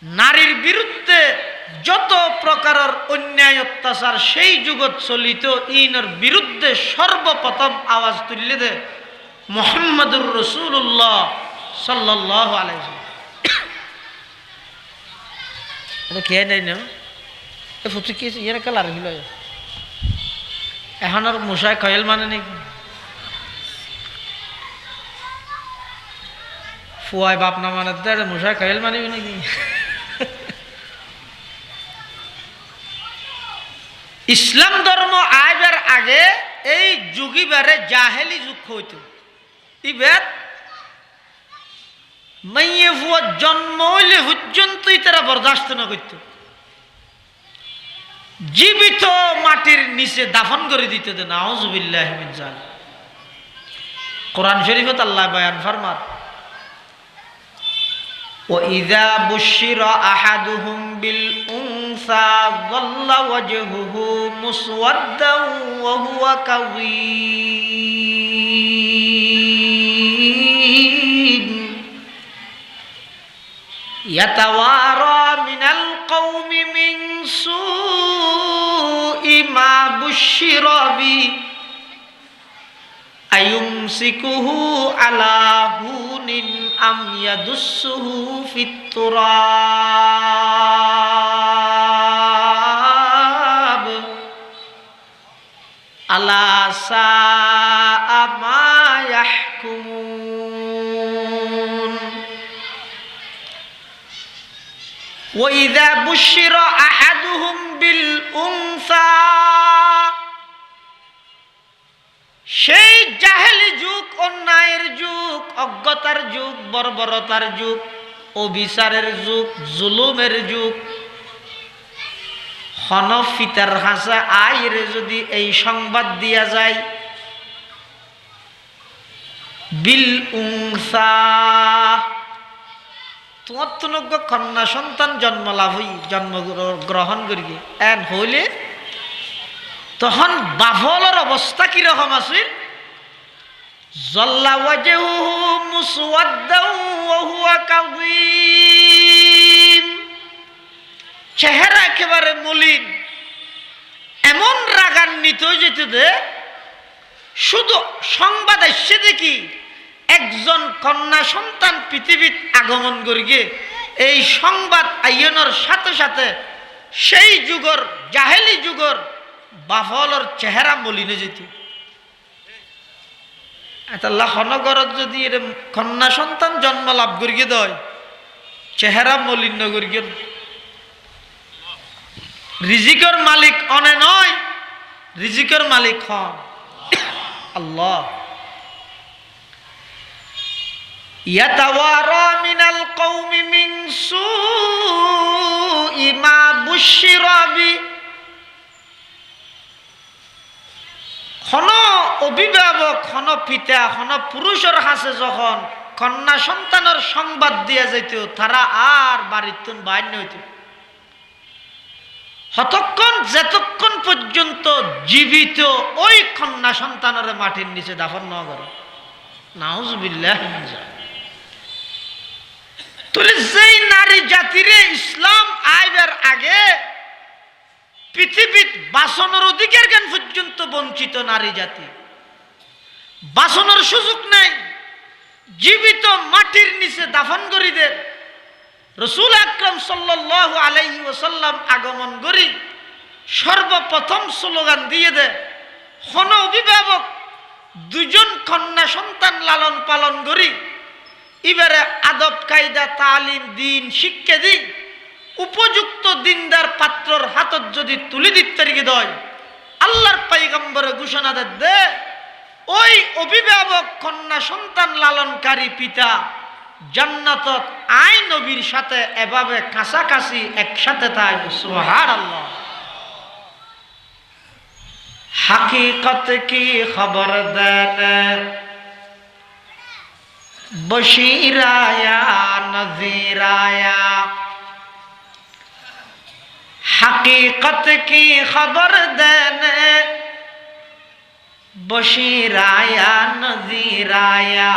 নারীর বিরুদ্ধে যত প্রকারের অন্যায় অত্যাচার সেই যুগত চলিত ইনের বিরুদ্ধে সর্বপ্রথম আওয়াজ তুললে দে মুহাম্মদুর রাসূলুল্লাহ সাল্লাল্লাহু আলাইহি ওয়াসাল্লাম। এটা কে নেই না এ ফুটি কি ইয়ার কালার হইল এখন আর মুসায় খয়েল মানে নাকি ফুয়াই বাপ না মানে মুসায় খয়েল মানিবি নাকি? ইসলাম ধর্ম আইবার আগে এই যুগিবারে জাহেলি যুগ হইত। ইবার মাইয়ে ফুয়া জন্ম হইলে পর্যন্তই তারা বরদাস্ত না করত, জীবিত মাটির নিচে দাফন করে দিতে দেন। নাউযুবিল্লাহি মিন যালিক। কোরআন শরীফত আল্লাহ বয়ান ফরমান وَإِذَا بُشِّرَ أَحَدُهُمْ بِالْأُنثَى ظَلَّ وَجْهُهُ مُسْوَدًّا وَهُوَ كَظِيمٌ يَتَوَارَى مِنَ الْقَوْمِ مِنْ سُوءِ مَا بُشِّرَ بِهِ আয়ুমসিকুহু আলা হুনিন আম ইয়াদুসসুহু ফিত তুরাব আলা সাআ মা ইয়াহকুমুন। ওয়া ইযা বুশিরা আহাদুহুম বিল উনসা, সেই জাহেলি যুগ, অন্যায়ের যুগ, অজ্ঞতার যুগ, বর্বরতার যুগ, অবিচারের যুগ, জুলুমের যুগ। হনফিতার হাসা আইরে যদি এই সংবাদ দিয়া যায় বিল উনসা, তোমার তো কন্যা সন্তান জন্ম লাভ হই জন্মগ্রহণ করি এন হইলে তখন বাফলের অবস্থা কিরকম আছে? জল্লা ওয়াজহুহু মুসওয়াদ্দাও ওয়া হুয়া কাযীম, চেহারা একেবারে মলিন, এমন রাগান্বিত হয়ে যেত যে শুধু সংবাদ আসছে দেখি একজন কন্যা সন্তান পৃথিবীত আগমন করিগে, এই সংবাদ আইয়নের সাথে সাথে সেই যুগর জাহেলি যুগর বাফলর চেহারা মলিনে যেত। আল্লাহ হনগরত যদি এর কন্যা সন্তান জন্ম লাভ করিয়ে দেয়, চেহারা মলিন করিয়ে, রিজিকের মালিক অনে নয়, রিজিকের মালিক হন আল্লাহ। ইয়াতাওয়ারা মিনাল কওমি মিন সুই মা বুশিরা বি, খন অভিভাবক, খন পিতা, খন পুরুষের হাসে যখন কন্যা সন্তানের সংবাদ দিয়া যাইত, তারা আর বাড়ির বাইর হইত হতক্ষণ যতক্ষণ পর্যন্ত জীবিত ওই কন্যা সন্তানের মাটির নিচে দাফন না করে। নাউযুবিল্লাহ। তাহলে যেই নারী জাতিরে ইসলাম আইবার আগে পৃথিবীর বাসনের অধিকার জ্ঞান পর্যন্ত বঞ্চিত নারী জাতি, বাসনের সুযোগ নাই, জীবিত মাটির নিচে দাফন করি দে। রাসূল আকরাম সাল্লাল্লাহু আলাইহি ওয়াসাল্লাম আগমন করি সর্বপ্রথম স্লোগান দিয়ে দে, কোন অভিভাবক দুজন কন্যা সন্তান লালন পালন করি, এবারে আদব কায়দা তালিম দিন শিক্ষা দিই, উপযুক্ত দিনদার পাত্রর হাতত যদি তুলি দিতে দেয়, আল্লাহর পয়গম্বরে ঘোষণা দে ওই অভিভাবক কন্যা সন্তান লালনকারী পিতা জান্নাতত আই নবীর সাথে এভাবে কাছাকাছি একসাথে থাকবে। সুবহানাল্লাহ। হাকিকত কি খবর দেন বশিরায়া নজিরায়া, हकीकत की खबर देने बशीराया नजीराया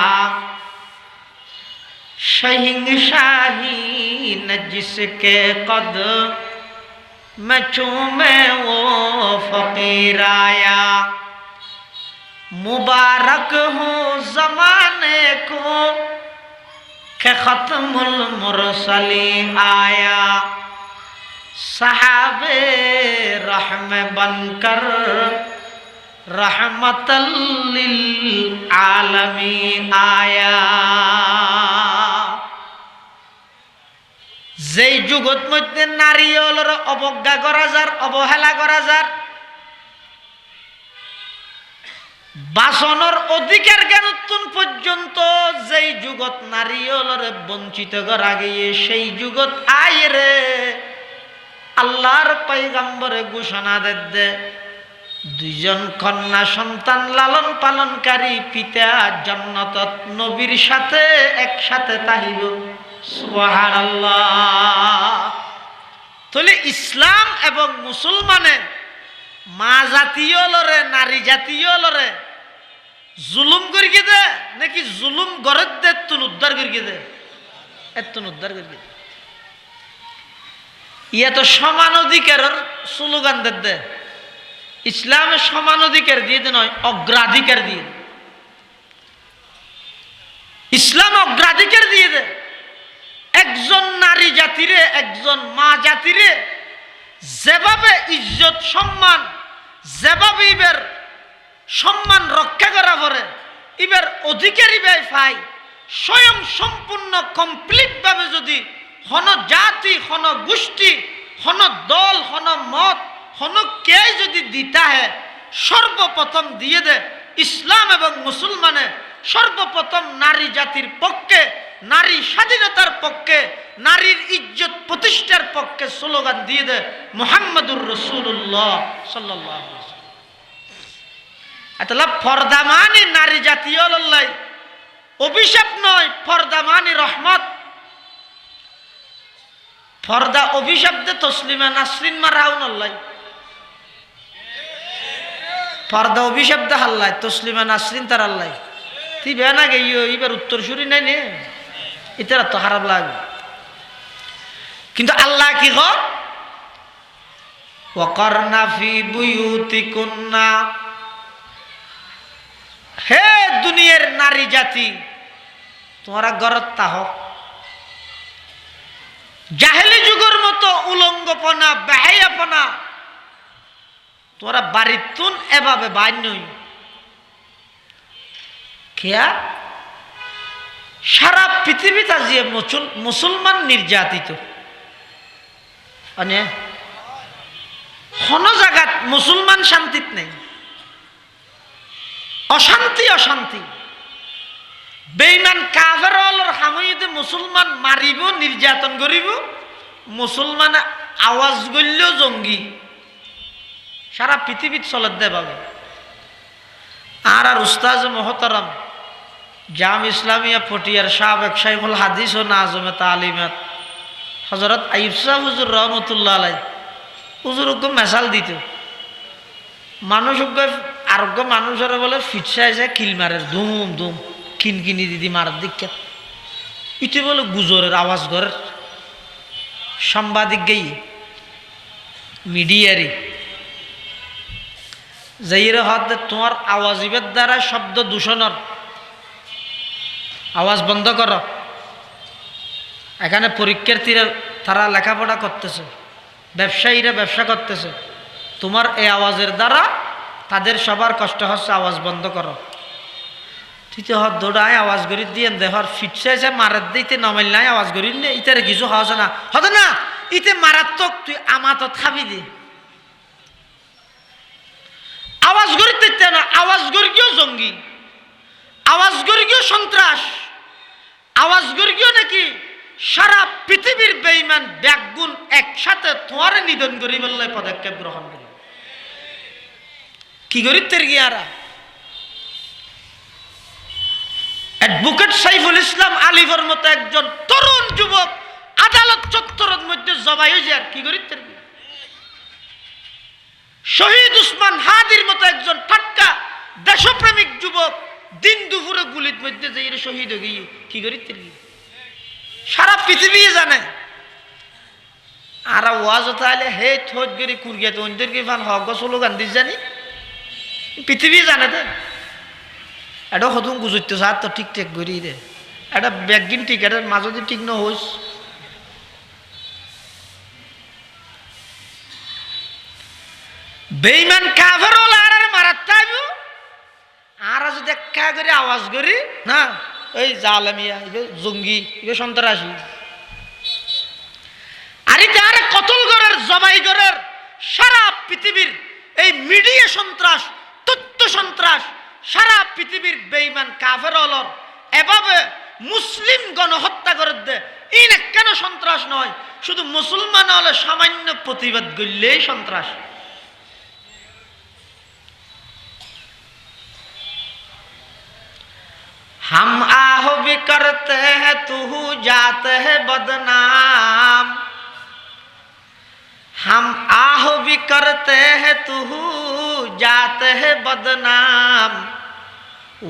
शहिंशाही न जिसके कद मैं चूमे वो फकीर आया मुबारक हो जमाने को कि खत्मुल मुरसलीन आया सहाबे रहम बनकर रहमतल लिल आलमीन आया। যেই যুগত মধ্যে নারী হলর অবজ্ঞা করা যার অবহেলা করা যার বাসনের অধিকার জ্ঞানোত্তন পর্যন্ত যেই যুগত নারী হলর বঞ্চিত করা গিয়ে সেই যুগত আয় রে আল্লাহর পয়গম্বরে ঘোষণা দে দুইজন কন্যা সন্তান লালন পালনকারী পিতা জান্নাতত নবীর সাথে একসাথে তাহিব সুবহানাল্লাহ। তাহলে ইসলাম এবং মুসলমানে মা জাতীয় লরে নারী জাতীয় লরে জুলুম করিয়ে দে নাকি জুলুম গড়ে দে তুন উদ্ধার করিয়ে দে এতুন উদ্ধার করিয়ে দে। ইয়া তো সমান অধিকারের স্লোগান দে ইসলামে সমান অধিকার দিয়ে দে নয় অগ্রাধিকার দিয়ে ইসলাম অগ্রাধিকার দিয়ে দে। একজন নারী জাতিরে একজন মা জাতিরে যেভাবে ইজ্জত সম্মান যেভাবে ইবের সম্মান রক্ষা করা পড়ে ইবের অধিকারী ব্যয় পায় স্বয়ং সম্পূর্ণ কমপ্লিট ভাবে যদি হন জাতি হন গোষ্ঠী হন দল হন মত হন কে যদি দিতা হে সর্বপ্রথম দিয়ে দে ইসলাম এবং মুসলমানে সর্বপ্রথম নারী জাতির পক্ষে নারী স্বাধীনতার পক্ষে নারীর ইজ্জত প্রতিষ্ঠার পক্ষে স্লোগান দিয়ে দে মুহাম্মদুর রাসূলুল্লাহ সাল্লাল্লাহু আলাইহি ওয়াসাল্লাম। আতলা পর্দা মানে নারী জাতীয় লল্লাই অভিশাপ নয় পর্দা মানে রহমত। পর্দা অভিশাপ দে তসলিমা নাসরিন মারাউন আল্লাহ পর্দা অভিশাপ দে আল্লাহ তসলিমা নাসরিন তার আল্লাহ তুই বে না গেইও এবার উত্তর সুরি নাই নে এটা তো খারাপ লাগে কিন্তু আল্লাহ কি কর ওয়াকারনা ফি বুয়ুতিকুন্না হে দুনিয়ার নারী জাতি তোমরা ঘরত তাহ জাহেলি যুগের মতো উলঙ্গপনা বেহায়াপনা তোমরা বাড়িতুন এভাবে বান্যই খেয়া সারা পৃথিবীতে আজিয়ে মুসলমান নির্যাতিত মানে কোনো জায়গাত মুসলমান শান্তিত নেই অশান্তি অশান্তি বেঈমান কাফেরর হামইতে মুসলমান মারিব নির্যাতন করিব মুসলমান আওয়াজ গল্লেও জঙ্গি সারা পৃথিবীত চলত দে পাবে। আর উস্তাজ মোহতারাম জাম ইসলামিয়া পটিয়ার সাবেক শাইখুল হাদিস ও নাজমে তালিমাত হযরত আইয়ুব সাহেব হুজুর রহমতুল্লাহ আলাইহি হুজুর মেসাল দিত মানুষ আরোগ্য মানুষের বলে ফিটসাই যায় কিল মারের ধুম ধুম কিনকিনি দিদি মারার দিকে ইতি বলে গুজরের আওয়াজ ঘরের সাংবাদিক গেই মিডিয়ারি যাইরে হাত তোমার আওয়াজ ইবের দ্বারা শব্দ দূষণের আওয়াজ বন্ধ করো। এখানে পরীক্ষার্থীরা তারা লেখাপড়া করতেছে ব্যবসায়ীরা ব্যবসা করতেছে তোমার এই আওয়াজের দ্বারা তাদের সবার কষ্ট হচ্ছে আওয়াজ বন্ধ করো। তৃতীয় হাত দৌড়ায় আওয়াজ করি দিয়ে দেহর ফিটছে মারাত দিতে নমাইল নাই আওয়াজ করি নে ইতারে কিছু হওয়া না হতো না ইতে মারাত্মক তুই আমাত খাবি দি আওয়াজ করি দিতে না আওয়াজ করি গিয়েও জঙ্গি আওয়াজ করি গিয়েও সন্ত্রাস আওয়াজ করি গিয়েও নাকি সারা পৃথিবীর বেঈমান ব্যাগুণ একসাথে তোমার নিধন করি বললে পদক্ষেপ গ্রহণ করি কি করি তের গিয়ারা অ্যাডভোকেট সাইফুল ইসলাম আলিফের মতো একজন তরুণ যুবক আদালত চত্বরের মধ্যে জবাই হয়ে যায় কি করি তের শহীদ উসমান হাদির মতো একজন টাটকা দেশপ্রেমিক যুবক দিন দুপুরে গুলির মধ্যে যাই শহীদ হয়ে গিয়ে কি করি তের সারা পৃথিবী জানে আর ওয়াজ তাহলে হে থোট গেরি কুরগে তো ওদের কি ফান হক গছলো গান দিস জানি পৃথিবী জানে দে এটা হতুম গুজরতে সার তো ঠিক ঠেক করি দে এটা ব্যাগিন টিকেটের মাঝে ঠিক ন হইস বেঈমান কাফের হল আর মারাত তাইবো আর যদি একা করে আওয়াজ করি না এই জালামিয়া জঙ্গি সন্ত্রাসী আরে তার কতল করার জবাই করার সারা পৃথিবীর এই মিডিয়া সন্ত্রাস তথ্য সন্ত্রাস সারা পৃথিবীর বেঈমান কাফের হলর এভাবে মুসলিম গণহত্যা করে দে ইন কেন সন্ত্রাস নয় শুধু মুসলমান হলে সামান্য প্রতিবাদ করলেই সন্ত্রাস हम आहो भी करते हैं तू जाते है बदनाम हम आहो भी करते हैं तू जाते है बदनाम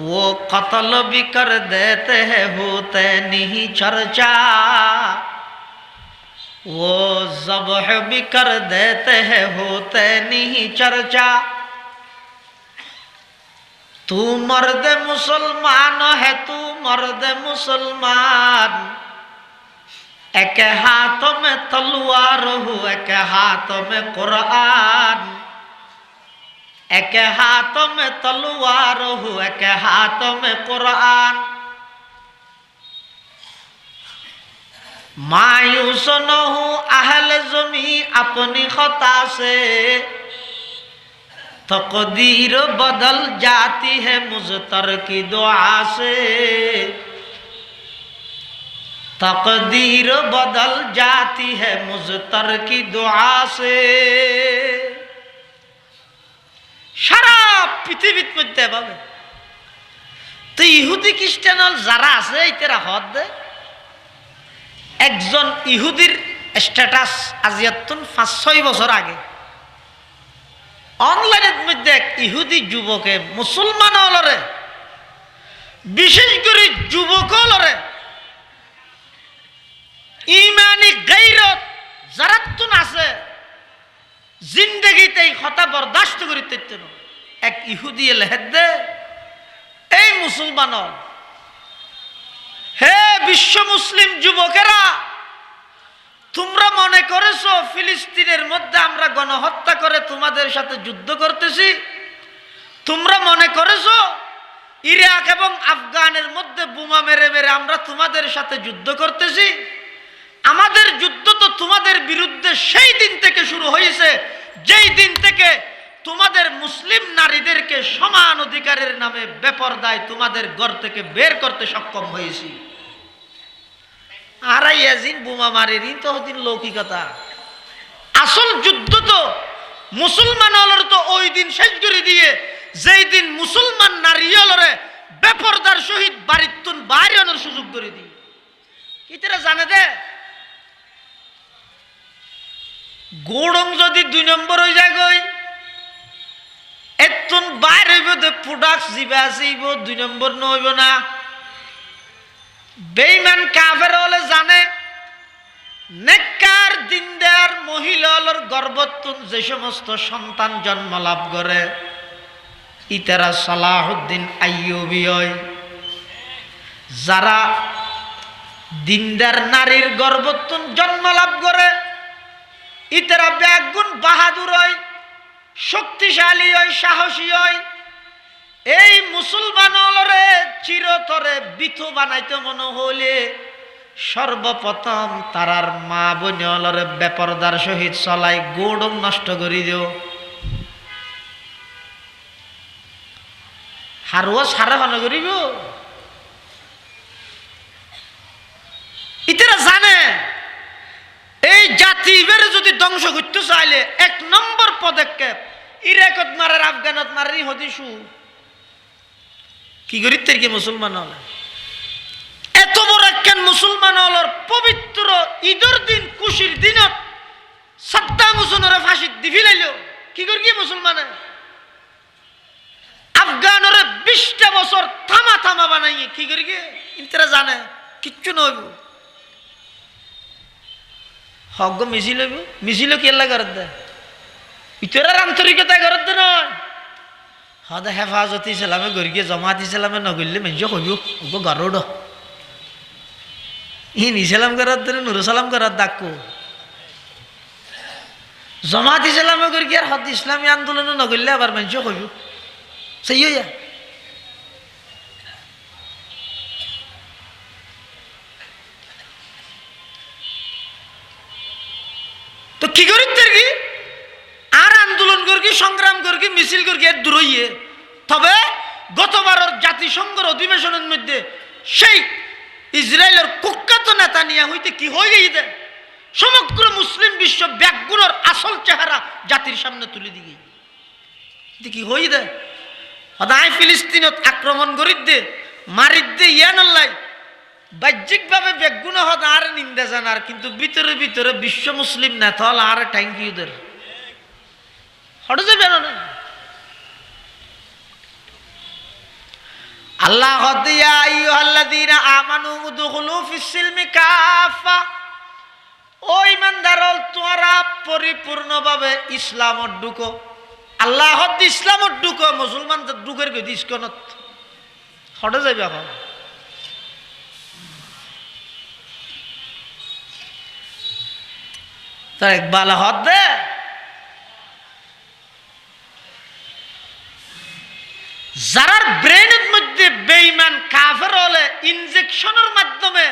वो कत्ल भी कर देते हैं होते नहीं चर्चा वो ज़ब्ह भी कर देते हैं होते नहीं चर्चा तू मर्द मुसलमान है तू मर्द मुसलमान एक हाथ में तलवार हो एक हाथ में कुरान एक हाथ में तलवार हो एक हाथ में कुरान मायूस न हो अहल ज़मी अपनी खता से तकदीर बदल जाती है मुज़तर की दुआ से तकदीर बदल जाती है मुज़तर की दुआ से সারা পৃথিবীর মধ্যে পাবে তো ইহুদি খ্রিস্টান যারা আছে এরা হদ দেয় একজন ইহুদির স্ট্যাটাস আজিয়াতুন 5-6 বছর আগে অনলাইনের মধ্যে এক ইহুদি যুবকে মুসলমান হলরে বিশেষ করে যুবক হলরে ইমানি গায়রত যারাতুন আছে জিন্দেগিতে এই কথা বরদাস্ত করিতে না এক ইহুদি লেহেদে এই মুসলমান হে বিশ্ব মুসলিম যুবকেরা তোমরা মনে করেছো ফিলিস্তিনের মধ্যে আমরা গণহত্যা করে তোমাদের সাথে যুদ্ধ করতেছি তোমরা মনে করেছো ইরাক এবং আফগানের মধ্যে বোমা মেরে মেরে আমরা তোমাদের সাথে যুদ্ধ করতেছি আমাদের যুদ্ধ তো তোমাদের বিরুদ্ধে সেই দিন থেকে শুরু হয়েছে যেই দিন থেকে তোমাদের মুসলিম নারীদেরকে সমান অধিকারের নামে বেপরদায় তোমাদের ঘর থেকে বের করতে সক্ষম হয়েছি আর ইয়াজিন বোমা মারেনি তো দিন লৌকিকতা আসল যুদ্ধ তো মুসলমান হলর তো ওই দিন শেষ করে দিয়ে যেই দিন মুসলমান নারী হলরে বেপরদার সহিত বাড়িতুন বাইরে আনার সুযোগ করে দিই কি তারা জানে দে গোড়ং যদি 2 নম্বর হয়ে যায় গই এতুন বাইরে হইব দে প্রোডাক্ট জিবা আসিব 2 নম্বর নইব না বেঈমান কাফের হলে জানে নেককার দিনদার মহিলার গর্ভতুন যে সমস্ত সন্তান জন্ম লাভ করে ইতারা সালাহুদ্দিন আইয়ুবী হয় যারা দিনদার নারীর গর্ভতুন জন্ম লাভ করে ইতারা ব্যাগুণ বাহাদুর হয় শক্তিশালী হয় সাহসী হয় এই মুসলমান হলরে চিরতরে বিথু বানাইতে মনে হইলে সর্বপ্রথম তারার মা বোন হলরে বেপরদার সহিত চলাই গোড়ং নষ্ট করে দিও হারুয়া সারা হন করিব ইতারা জানে এই জাতি এবারে যদি ধ্বংস করতে চাইলে 1 নম্বর পদক্ষেপ ইরাকত মারার আফগানত মারারই হদিসু কি করিতে কি মুসলমান হলে এত বড় একখান মুসলমান হলর পবিত্র ঈদের দিন খুশির দিনত সাদ্দাম হুসেনের ফাঁসি দি ফেলাইল কি করি কি মুসলমানে আফগানরে 20টা বছর থামা থামা বানাইয়ে কি করি কি ইনতারা জানে কিচ্ছু নইব হক মিছিল হইব মিছিল কি আল্লাহ ঘরত দে ইতরার আন্তরিকতা ঘরত দে নয় হদা হেফাজত ইসলামে গরিয়ে জমাত ইসলামে নগরলে মেঞ্জ কইব ওগো গরড ইন ইসলাম ঘরত দে নুর সালাম ঘরত ডাকো জমাত ইসলামে গরিয়ে আর হদ ইসলামী আন্দোলনে নগরলে আবার মেঞ্জ কইব সেই হইয়া তো কি করি কি আর আন্দোলন করি সংগ্রাম করি মিছিল করি এর দূরইয়ে তবে গতবারের জাতিসংঘের অধিবেশনের মধ্যে সেই ইসরায়েলের কুখ্যাত নেতা নিয়ে হইতে কি হয়ে গিয়ে সমগ্র মুসলিম বিশ্ব ব্যাগগুলোর আসল চেহারা জাতির সামনে তুলে দিয়ে কি হয়ে দে হদায় ফিলিস্তিনত আক্রমণ করি দে মারি দে ইয়ানাল্লাই বাহ্যিকভাবে বেগুন হত আর নিন্দা জানার কিন্তু ভিতরে ভিতরে বিশ্ব মুসলিম নেতা হল আর থ্যাংক ইউ দের হটে যাবে না আল্লাহ হদিয়া আইয়ুহাল্লাযীনা আমানু উদখুলু ফিস-সিলমি কাফা ও ঈমানদারল তোমরা পরিপূর্ণভাবে ইসলামত ঢুকো আল্লাহ হদ ইসলামত ঢুকো মুসলমানদের ঢুকের কই দিসকনত হটে যাবে এখন তার একবাল হদ দে যারার ব্রেনের মধ্যে বেঈমান কাফের হলে ইনজেকশনের মাধ্যমে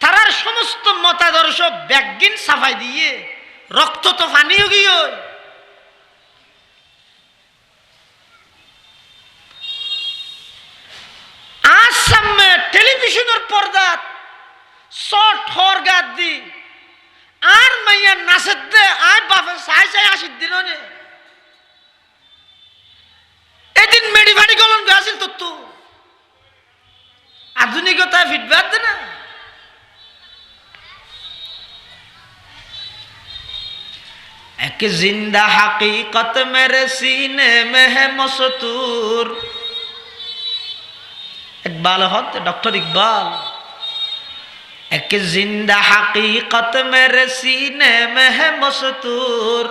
তারার সমস্ত মতাদর্শ ব্যাগিন সাফাই দিয়ে রক্ত তো পানি হয়ে গিয়ে আজ সামনে টেলিভিশনের পর্দা শর্ট হরগাত দি আর মাইয়া নাচের দে আয় বাপে চাই চাই 80 দিন এদিন মেডি ভাড়ি গলন আসিল তো আধুনিকতায় ফিডব্যাক দে না এক জিন্দা হাকিকত মেরে সিনে में है मस्तूर इकबाल हद डॉक्टर इकबाल एक जिंदा हकीकत मेरे सीने में है मस्तूर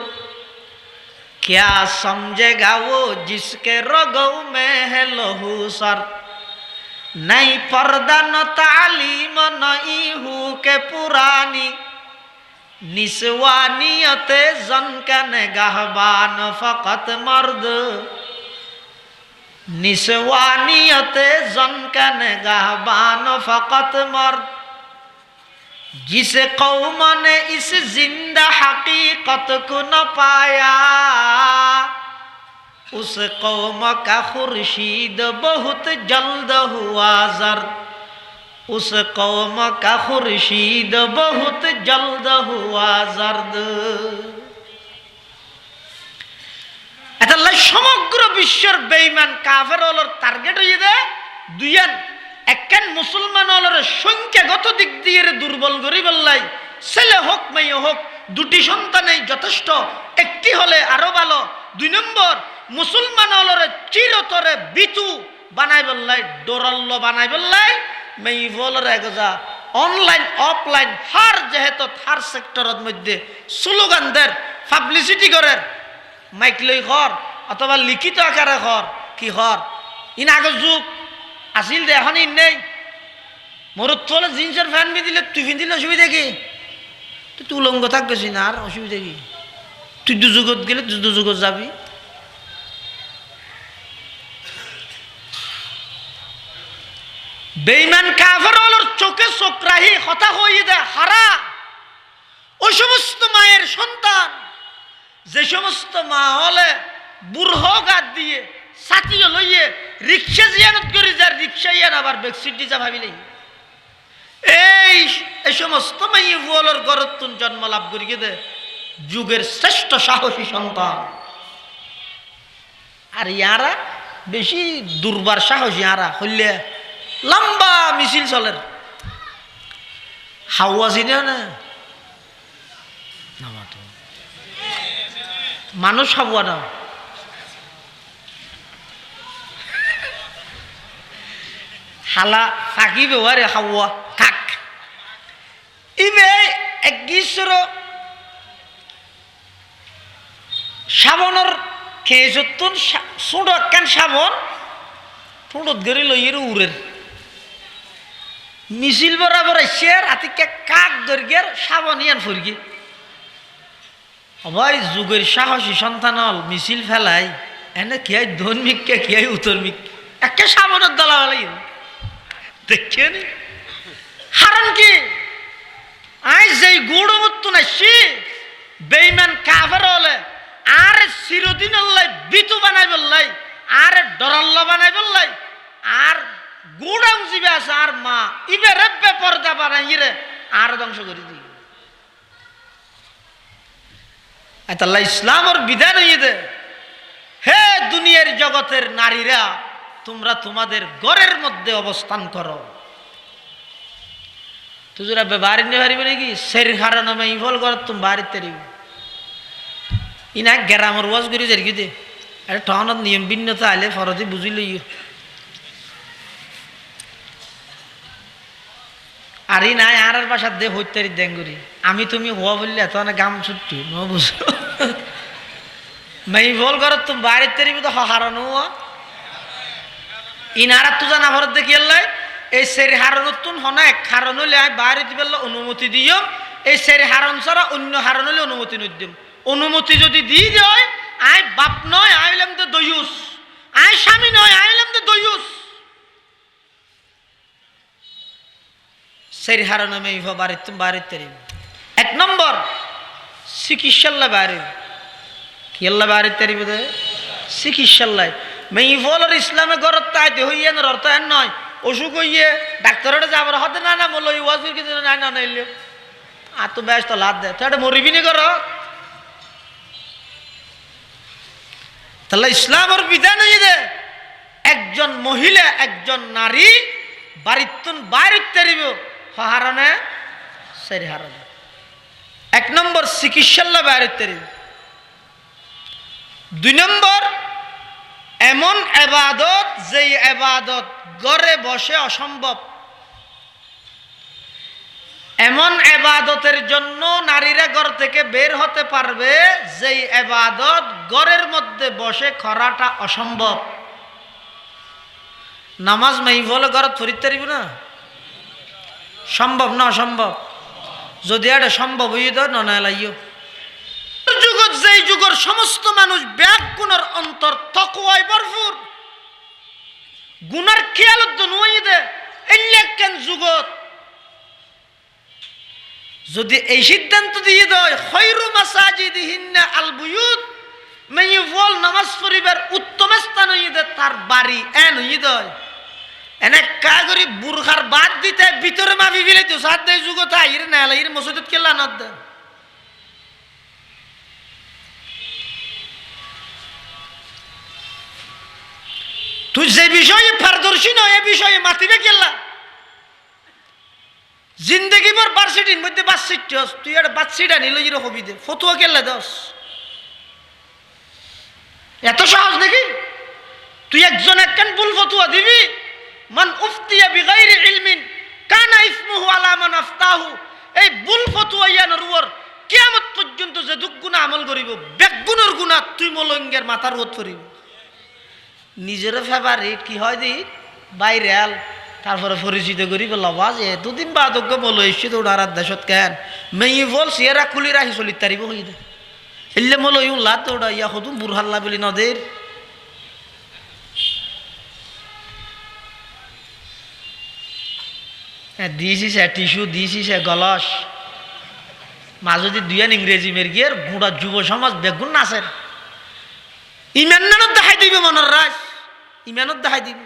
क्या समझेगा वो जिसके रगों में है लहू सर नहीं पर्दा न तालीम नहीं हूँ के पुरानी निस्वानियते जन का निगाहबान फकत मर्द निस्वानियते जन का निगाहबान फकत मर्द जिस कौम ने इस जिंदा हकीकत को न पाया उस कौम का खुर्शीद बहुत जल्द हुआ जर्द उस कौम का खुर्शीद बहुत जल्द हुआ जर्द সমগ্র বিশ্বের বেঈমান কাফের হলোর টার্গেট হয়ে দে দুইয়ান একখান মুসলমান হলোর সংখ্যাগত দিক দিয়ে দুর্বল করি বললাই ছেলে হোক মেয়ে হোক দুটি সন্তানেই যথেষ্ট একটি হলে আরো ভালো দুই নম্বর মুসলমান হলোর চিরতরে বিতু বানাই বললাই ডোরাল্ল বানাই বললাই মেয়ে বলর এগোজা অনলাইন অফলাইন হার যেহেতু হার সেক্টরের মধ্যে স্লোগান দের পাবলিসিটি করেন মাইক লই ঘর অথবা লিখিত আকারে ঘর কি ঘর ইন আগের যুগ আসিল দে এখন ইন নেই মোরত তোলে জিন্সের ফ্যান দিলে তুই পিন্ধিলে অসুবিধা কি তুই উলঙ্গ থাকবেছি না আর অসুবিধা কি তুই দুযুগত গেলে তুই দুযুগত যাবি বেঈমান কাফের হলোর চোখে চোখ রাহি কথা হয়ে দে হারা ওই সমস্ত মায়ের সন্তান যে সমস্ত মা হলে বুড়হ গাত দিয়ে সাথীও লইয়ে রিক্সা জিয়ানত করে যার রিক্সা ইয়ান আবার বেকসিট দিছা ভাবিলে এই সমস্ত মাইয়ে বুয়ালোর গরতুন জন্ম লাভ করিয়ে দে যুগের শ্রেষ্ঠ সাহসী সন্তান আর ইয়ারা বেশি দুর্বার সাহসী ইয়ারা হইলে লম্বা মিছিল চলের হাওয়া চিনে না মানুষ হাওয়া না হালা ফাঁকি ব্যবহারে হাওয়া কাক ইবে এক গিয়েছিল শ্রাবণের খেয়ে যতুন ছোট একখান শ্রাবণ ঠোঁটত গড়ি লইয়ের উড়ের মিছিল বরাবর আসছে রাতিকে কাক দৈর্ঘ্যের শ্রাবণ ইয়ান ফুরগি ভাই যুগের সাহসী সন্তান হল মিছিল ফেলাই এনে কি হয় ধর্মিক কে কি হয় উত্তর্মিক একে শ্রাবণের দলা ফেলাই দেখে নি হারণ কি আজ যেই গুড় মতো নাসছি বেইমান কাফের হলে আর চিরদিন লাই বিতু বানাই বললাই আর ডরাল্লা বানাই বললাই আর গুড়াং জিবে আছে আর মা ইবে রেব্বে পর্দা বানাই রে আর ধ্বংস করে দিই আল্লাহ ইসলামের বিধান হইয়ে দে হে দুনিয়ার জগতের নারীরা তোমরা তোমাদের ঘরের মধ্যে অবস্থান করো তুজুরা বাড়ি নিয়ে পারিবে নাকি সের হারানো ইফল কর তুমি বাড়িতে ইনা গ্রামের ওয়াজ করি যার কি দে আরে টনত নিয়ম ভিন্নতা আইলে ফরদি বুঝি লইও আর ই নাই আর বাসার দে হইতারি দেঙ্গুরি আমি তুমি হওয়া বললে এত না গাম ছুটি ন বুঝো মাই বল কর তুমি বাড়িতে তো হারানো ইনারা তো জানা ভরত দেখি আল্লাহ এই সের হারণ তুন হনাক হারণ হলে আমি বাইরে দিবে অনুমতি দিও এই সের হারণ ছাড়া অন্য হারণ হলে অনুমতি নদিম অনুমতি যদি দিয়ে দেয় আই বাপ নয় আইলাম তো দয়ুস আই স্বামী নয় আইলাম তো দয়ুস সের হারণ আমি বাড়ি তুমি বাড়িতে এক নম্বর চিকিৎসাল্লা বাইরে কি আল্লাহ বাড়িতে বোধ চিকিৎসাল্লাই মেই ফলর ইসলামে ঘরত তাইতে হইয়ে না অর্থ এন নয় অসুখ হইয়ে ডাক্তারটা যাবার হতে না না বললো ওয়াজ কিছু নাই না নাইলে আর তো ব্যস্ত লাভ দেয় তো মরিবি নি কর তাহলে ইসলামের বিধান হইয়ে দে একজন মহিলা একজন নারী বাড়িতুন বাড়িতে রিব হারানে সেরি হারানে এক নম্বর চিকিৎসাল্লা বাড়িতে রিব দুই নম্বর এমন এবাদত যেই এবাদত ঘরে বসে অসম্ভব এমন এবাদতের জন্য নারীরা ঘর থেকে বের হতে পারবে যেই এবাদত ঘরের মধ্যে বসে করাটা অসম্ভব নামাজ মাই বলে ঘর ফরিদ পারিব না সম্ভব না অসম্ভব যদি এটা সম্ভব হইয়ে দেয় না লাইও যুগত যেই যুগের সমস্ত মানুষ ব্যাগ গুণের অন্তর তকওয়ায় ভরপুর গুনার খেয়ালত নই দে এলেকেন যুগত যদি এই সিদ্ধান্ত দিয়ে দেয় খৈরু মাসাজিদিহিন্না আল বুয়ুত মেয়ে বল নামাজ পড়িবার উত্তম স্থান হইয়ে দে তার বাড়ি এন হইয়ে দেয় এনে কাগরি বুরখার বাদ দিতে ভিতরে মাফি ফিলাইতো সাত দেয় যুগত আইর না আইর মসজিদত কেলা না দে তুই যে বিষয়ে পারদর্শী নয় এ বিষয়ে মাতিবে কেলা জিন্দগি ভর বার্ষিটির মধ্যে বাচ্চিট তুই একটা বাচ্চিটা নিল জিরো হবি দে ফতুয়া কেলা দশ এত সহজ নাকি তুই একজন একখান ভুল ফতুয়া দিবি মান উফতিয়া বিগাইরি ইলমিন কানা ইসমুহু আলা মান আফতাহু এই ভুল ফতুয়া ইয়ানোর উপর কিয়ামত পর্যন্ত যে দুগুণ আমল করিব বেগুনের গুণা তুই মলঙ্গের মাথার রোদ করিব নিজের ফেভারিট কি হয় দি বাইরে আল তারপরে পরিচিত করি বলবা যে দুদিন বাদ বলো এসছি তো ওনার দেশত কেন মেয়ে বল সিয়ারা খুলি রাখি চলিত তারিব হই দে এলে মলো ইউ লাত ওটা ইয়া হতুম বুরহাল্লা বলি নদের দিয়েছিস টিস্যু দিয়েছিস গলস মা যদি দুইয়ান ইংরেজি মেরগিয়ে গুঁড়া যুব সমাজ বেগুন নাচের ইমানত দেখাই দিবে মনের রাজ ইমানত দেখাই দিবে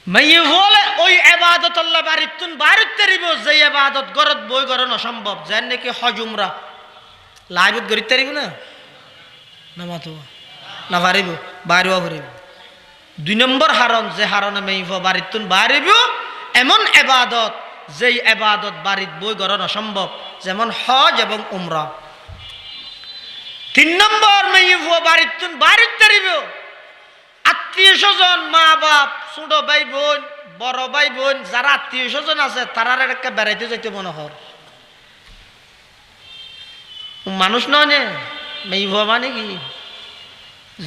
মাইয়ে বলে ওই এবাদত আল্লাহ বাড়িতুন বাড়িতে রিব যে এবাদত গরত বই গরন অসম্ভব যেন নাকি হজ উমরা লাইবত গরিতে রিব না মাতো না পারিব বাড়িও পারিব দুই নম্বর হারণ যে হারণে মেইব বাড়িতুন বাড়িব এমন এবাদত যেই এবাদত বাড়িত বই গরন অসম্ভব যেমন হজ এবং উমরা তিন নম্বর মেইব বাড়িতুন বাড়িতে রিব আত্মীয় স্বজন মা বাপ ছোট ভাই বোন বড় ভাই বোন যারা আত্মীয় স্বজন আছে তারা একটা বেড়াইতে যাইতে মনে হর মানুষ নয় নে মেয়ে ভুয়া মানে কি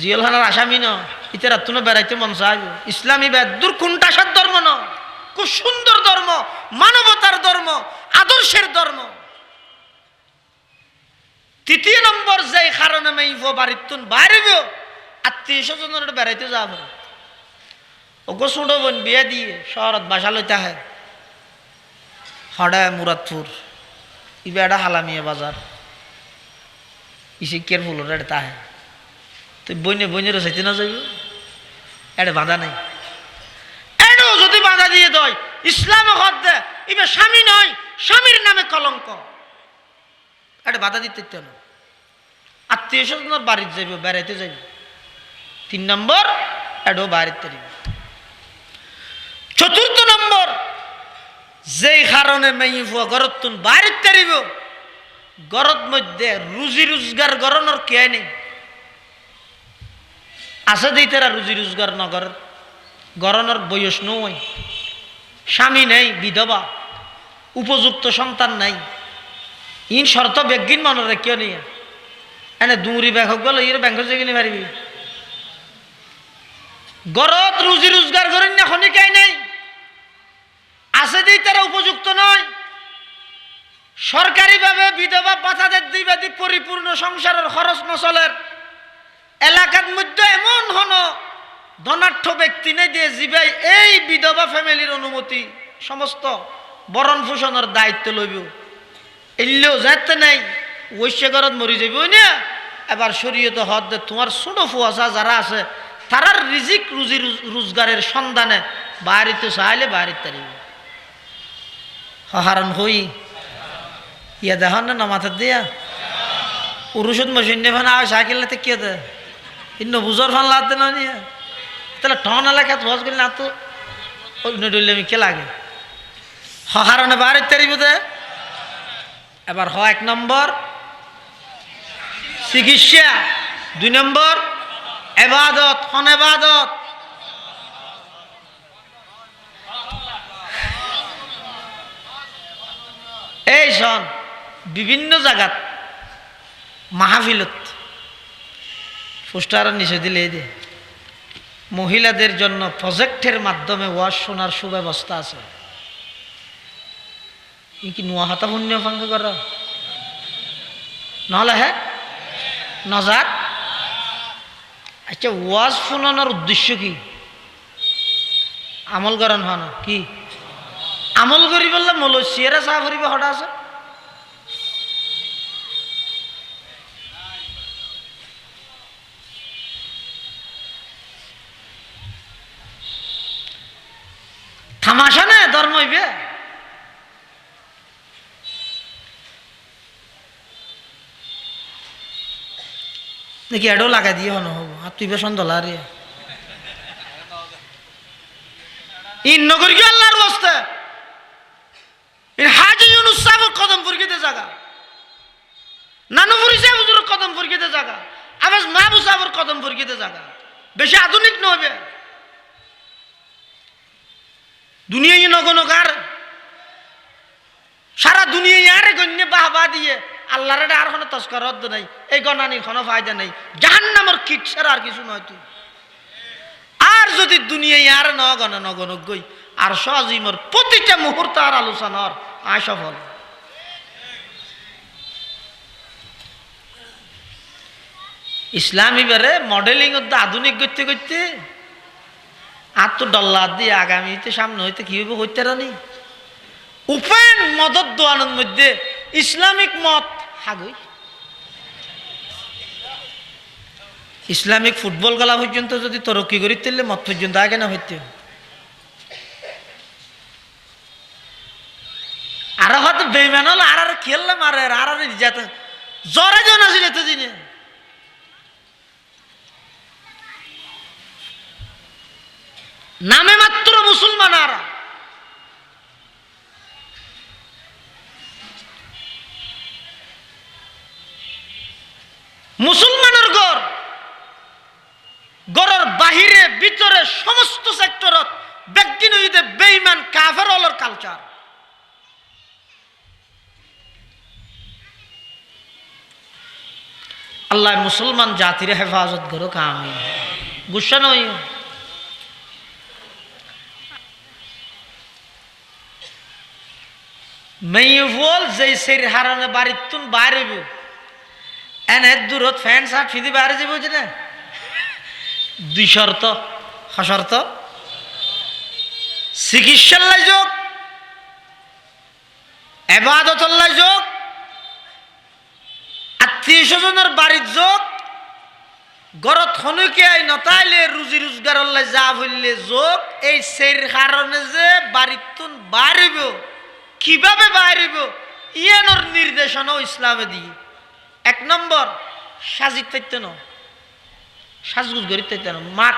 জিয়লখানার আসামি ন ইতারা তুনো বেড়াইতে মন চাই ইসলামী বেদুর কোনটাসার ধর্ম ন খুব সুন্দর ধর্ম মানবতার ধর্ম আদর্শের ধর্ম তৃতীয় নম্বর যে কারণে মেয়ে ভুয়া বাড়ির তুন বাইরে আত্মীয় স্বজনের বেড়াইতে যাব ওগো ছোট বোন বিয়ে দিয়ে শহরত বাসা লইতে হয় হড়ায় মুরাদপুর ইবেড়া হালামিয়া বাজার ইসিকের ফুলর এটা তাহে তুই বইনে বইনেরও চাইতে না যাইব এটা বাধা নাই এটাও যদি বাধা দিয়ে দেয় ইসলাম হদ দে ইবে স্বামী নয় স্বামীর নামে কলঙ্ক এটা বাধা দিতে না আত্মীয় স্বজনের বাড়িতে যাইব বেড়াইতে যাইব 3 নম্বর এটাও বাড়িতে দিব 4 নম্বর যেই কারণে মেয়ে ফুয়া গরত তুন বাড়িতে দিব গরত মধ্যে রুজি রোজগার গরণর কে নেই আছে দিই তারা রুজি রোজগার নগর গরণর বয়স নয় স্বামী নেই বিধবা উপযুক্ত সন্তান নাই ইন শর্ত বেগিন মনে রেখেও নেই এনে দুমরি ব্যাগ হোক গেল ইর ব্যাংকের যেখানে পারবি গরত রুজি রোজগার করেন না খনিকাই নেই আছে দিই তারা উপযুক্ত নয় সরকারিভাবে বিধবা বাচ্চাদের দিবাদি পরিপূর্ণ সংসারের খরচ নচলের এলাকার মধ্যে এমন হন ধনাঢ্য ব্যক্তি নেই দিয়ে জিবাই এই বিধবা ফ্যামিলির অনুমতি সমস্ত বরণ পোষণের দায়িত্ব লইব এলেও যাতে নাই ঐশ্যগরত মরি যাইব না এবার শরীয়ত হদ দে তোমার ছোট ফুয়াশা যারা আছে তারার রিজিক রুজি রোজগারের সন্ধানে বাড়িতে চাইলে বাড়িতে তারিব হারান হই ইয়া দেখান না মাথার দিয়া পুরুষত মশিন নেবেন আর সাইকেলতে কে দে ইন্ন বুঝর ফান লাগতে না নিয়ে তাহলে ঠন এলাকাত ভজ করলে না তো ডইলে আমি কে লাগে হারানে বাড়ির তারিব দে এবার 1 নম্বর চিকিৎসা 2 নম্বর এবাদত হন এবাদত এই শোন বিভিন্ন জায়গাত মাহফিলত পোস্টার নিচে দিলে দে মহিলাদের জন্য প্রজেক্টের মাধ্যমে ওয়াজ শোনার সুব্যবস্থা আছে কি নোয়া হাতা পুণ্য ফাঙ্গে কর নহলে হ্যাঁ নজার আচ্ছা ওয়াজ শোনানোর উদ্দেশ্য কি আমল করান হয় না কি আমল করি বললে মলসিয়ারা চাহ করিব হঠাৎ আছে থামাশা না ধর্ম হইবে নাকি এডো লাগাই দিয়ে হন হব আর তুই বেসন দলারে ইন নগর কি আল্লাহর ওয়াস্তে ইন হাজি ইউনুস সাহেবের কদম ফুরকিতে জায়গা নানুপুরি সাহেব হুজুরের কদম ফুরকিতে জায়গা আবাস মাহবুব সাহেবের কদম ফুরকিতে জায়গা বেশি আধুনিক নবে দুনিয়ায় নগনকার সারা দুনিয়ায় আরে গণ্যে বাহবা দিয়ে আল্লাহর আর কোনো তস্কর রদ্দ নাই এই গণানির কোনো ফায়দা নাই জাহান্নামের কিট ছাড়া আর কিছু নয় তুই আর যদি দুনিয়ায় আর নগণ গই আর সজিমর প্রতিটা মুহূর্ত আর আলোচনার আয় সফল ইসলামী বারে মডেলিং আধুনিক করতে করতে আর তো ডল্লা দিয়ে আগামীতে সামনে হইতে কি হইব হইতে রানি উপেন মদত দোয়ানোর মধ্যে ইসলামিক মত হাগুই ইসলামিক ফুটবল খেলা পর্যন্ত যদি তরক্কি করি তাহলে মত পর্যন্ত আগে না হইতে আর হয়তো বেইমান হল আর খেললাম আর যেতে জ্বরে জন আছে যেতে দিনে নামে মাত্র মুসলমান আর মুসলমানের গড়ের বাহিরে ভিতরে সমস্ত সেক্টরত ব্যক্তিন হইতে বেঈমান কাফের হলোর কালচার। আল্লাহ মুসলমান জাতির হেফাজত করো আমিন। গুসা নই মেয়ুল যেই সের হারানে বাড়ির তুন বাইরে এনে দূরত ফ্যান শার্ট ফিদি বাইরে যাবো যে না দুই শর্ত সশর্ত চিকিৎসার লাই যোগ এবাদতল্লাই যোগ আত্মীয় স্বজনের বাড়ির যোগ গরত হনুকে আই নতাইলে রুজি রোজগারল্লাই যা বললে যোগ এই সের কারণে যে বাড়ির তুন বাড়িব কিভাবে বাড়িব ইয়ানোর নির্দেশনাও ইসলামে দিয়ে। এক নম্বর সাজিত থাকতে ন সাজগুজ গরিব থাকতে না মার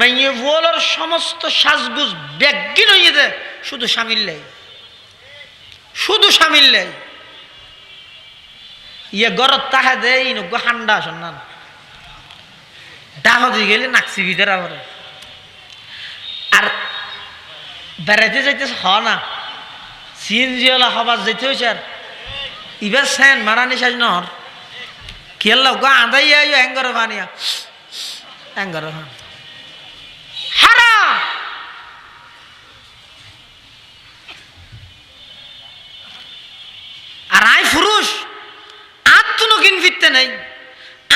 মাইয়ে বলার সমস্ত সাজগুজ ব্যাগিন হইয়ে দে শুধু সামিল লাই শুধু সামিল লাই ইয়ে গরত তাহা দে ইন হান্ডা সন্ধান ডাহ দিয়ে গেলে নাকসি ভিতরে আবার আর বেড়াইতে যাইতেছে হ না সিএনজিওয়ালা হবার যেতে হয়েছে আর ইবার সেন মারানি সাজ নহর কেল্লা গা আদাই আইও অ্যাঙ্গর ভানিয়া অ্যাঙ্গর ভান হারাম। আর আই পুরুষ আত্মনো কিন ফিরতে নেই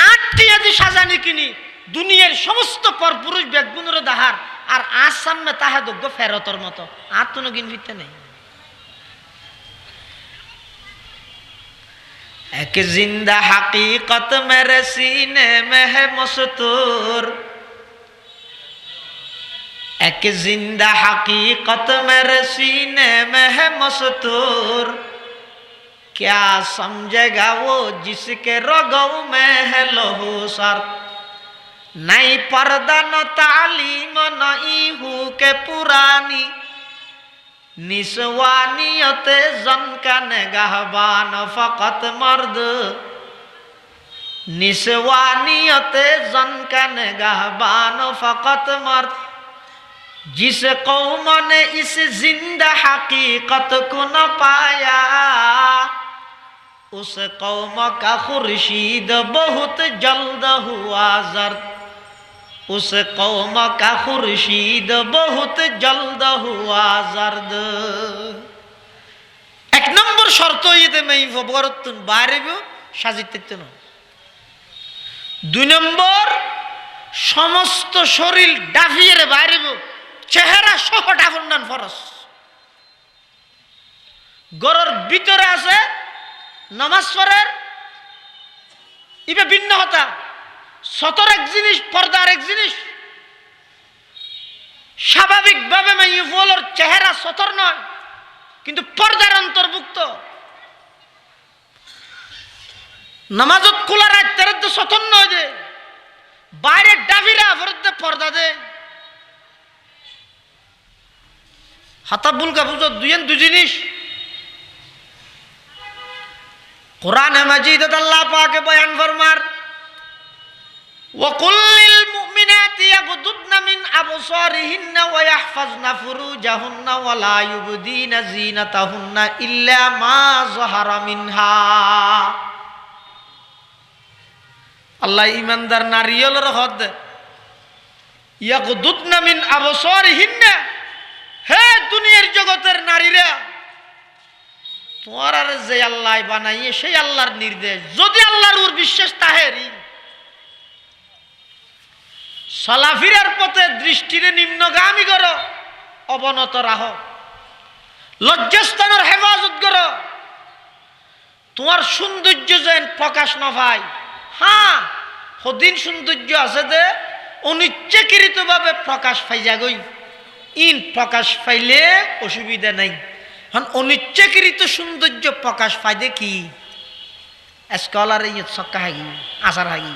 আটটি আদি সাজানি কিনি দুনিয়ার সমস্ত পরপুরুষ বেগুনের দাহার আর আজ সামনে তাহা যোগ্য ফেরতর মতো আত্মনো কিন ফিরতে নেই। एक जिंदा हकीकत मेरे सीने में है मस्तूर एक जिंदा हकीकत मेरे सीने में है मस्तूर क्या समझेगा वो जिसके रगों में है लहू सर नहीं पर्दा न तालीम नहीं हूँ के पुरानी निस्वानियते जन का निगाहबान फकत मर्द निस्वानियते जन का निगाहबान फकत मर्द जिस कौम ने इस जिंदा हकीकत को न पाया उस कौम का खुर्शीद बहुत जल्द हुआ जर्द उस कौम का खुर्शीद बहुत जल्द हुआ जर्द। एक नंबर शर्त ये मैं फबरतुन बारिब साजित न दुई नम्बर समस्त शरीर डाफिए बारिब चेहरा सह डाफन्नान फरस गरर ভিতরে আছে নামাজ পড়ার ইবে ভিন্ন হতা সতর এক জিনিস পর্দার এক জিনিস স্বাভাবিকভাবে মাইফুলের চেহারা সতর নয় কিন্তু পর্দার অন্তর্ভুক্ত নামাজত খোলা রাতের তো সতর নয় যে বাইরে ডাবিরা ফরতে পর্দা দে হাতাবুল কাবুজ দুই জিনিস কোরআন মাজিদে আল্লাহ পাক বয়ান ফরমার وقل للمؤمنات يغضضن من أبصارهن ويحفظن فروجهن ولا يبدين زينتهن إلا ما ظهر منها الله ইমানদার নারীদের হদ يغضضن من أبصارهن হে দুনিয়ার জগতের নারীরা তোমার যে আল্লাহ বানাইয়ে সেই আল্লাহর নির্দেশ যদি আল্লাহর উপর বিশ্বাস তাহেরি চলাফিরার পথে দৃষ্টিরে নিম্নগামী করো অবনত রাহ লজ্জাস্থানের হেফাজত করো তোমার সৌন্দর্য যেন প্রকাশ না পায়। হ্যাঁ সদিন সৌন্দর্য আছে যে অনিচ্ছাকৃতভাবে প্রকাশ পাই যাগই ইন প্রকাশ পাইলে অসুবিধা নাই হন অনিচ্ছাকৃত সৌন্দর্য প্রকাশ পাই দে কি স্কলার ইয়ে সক্কা হাগি আসার হাগি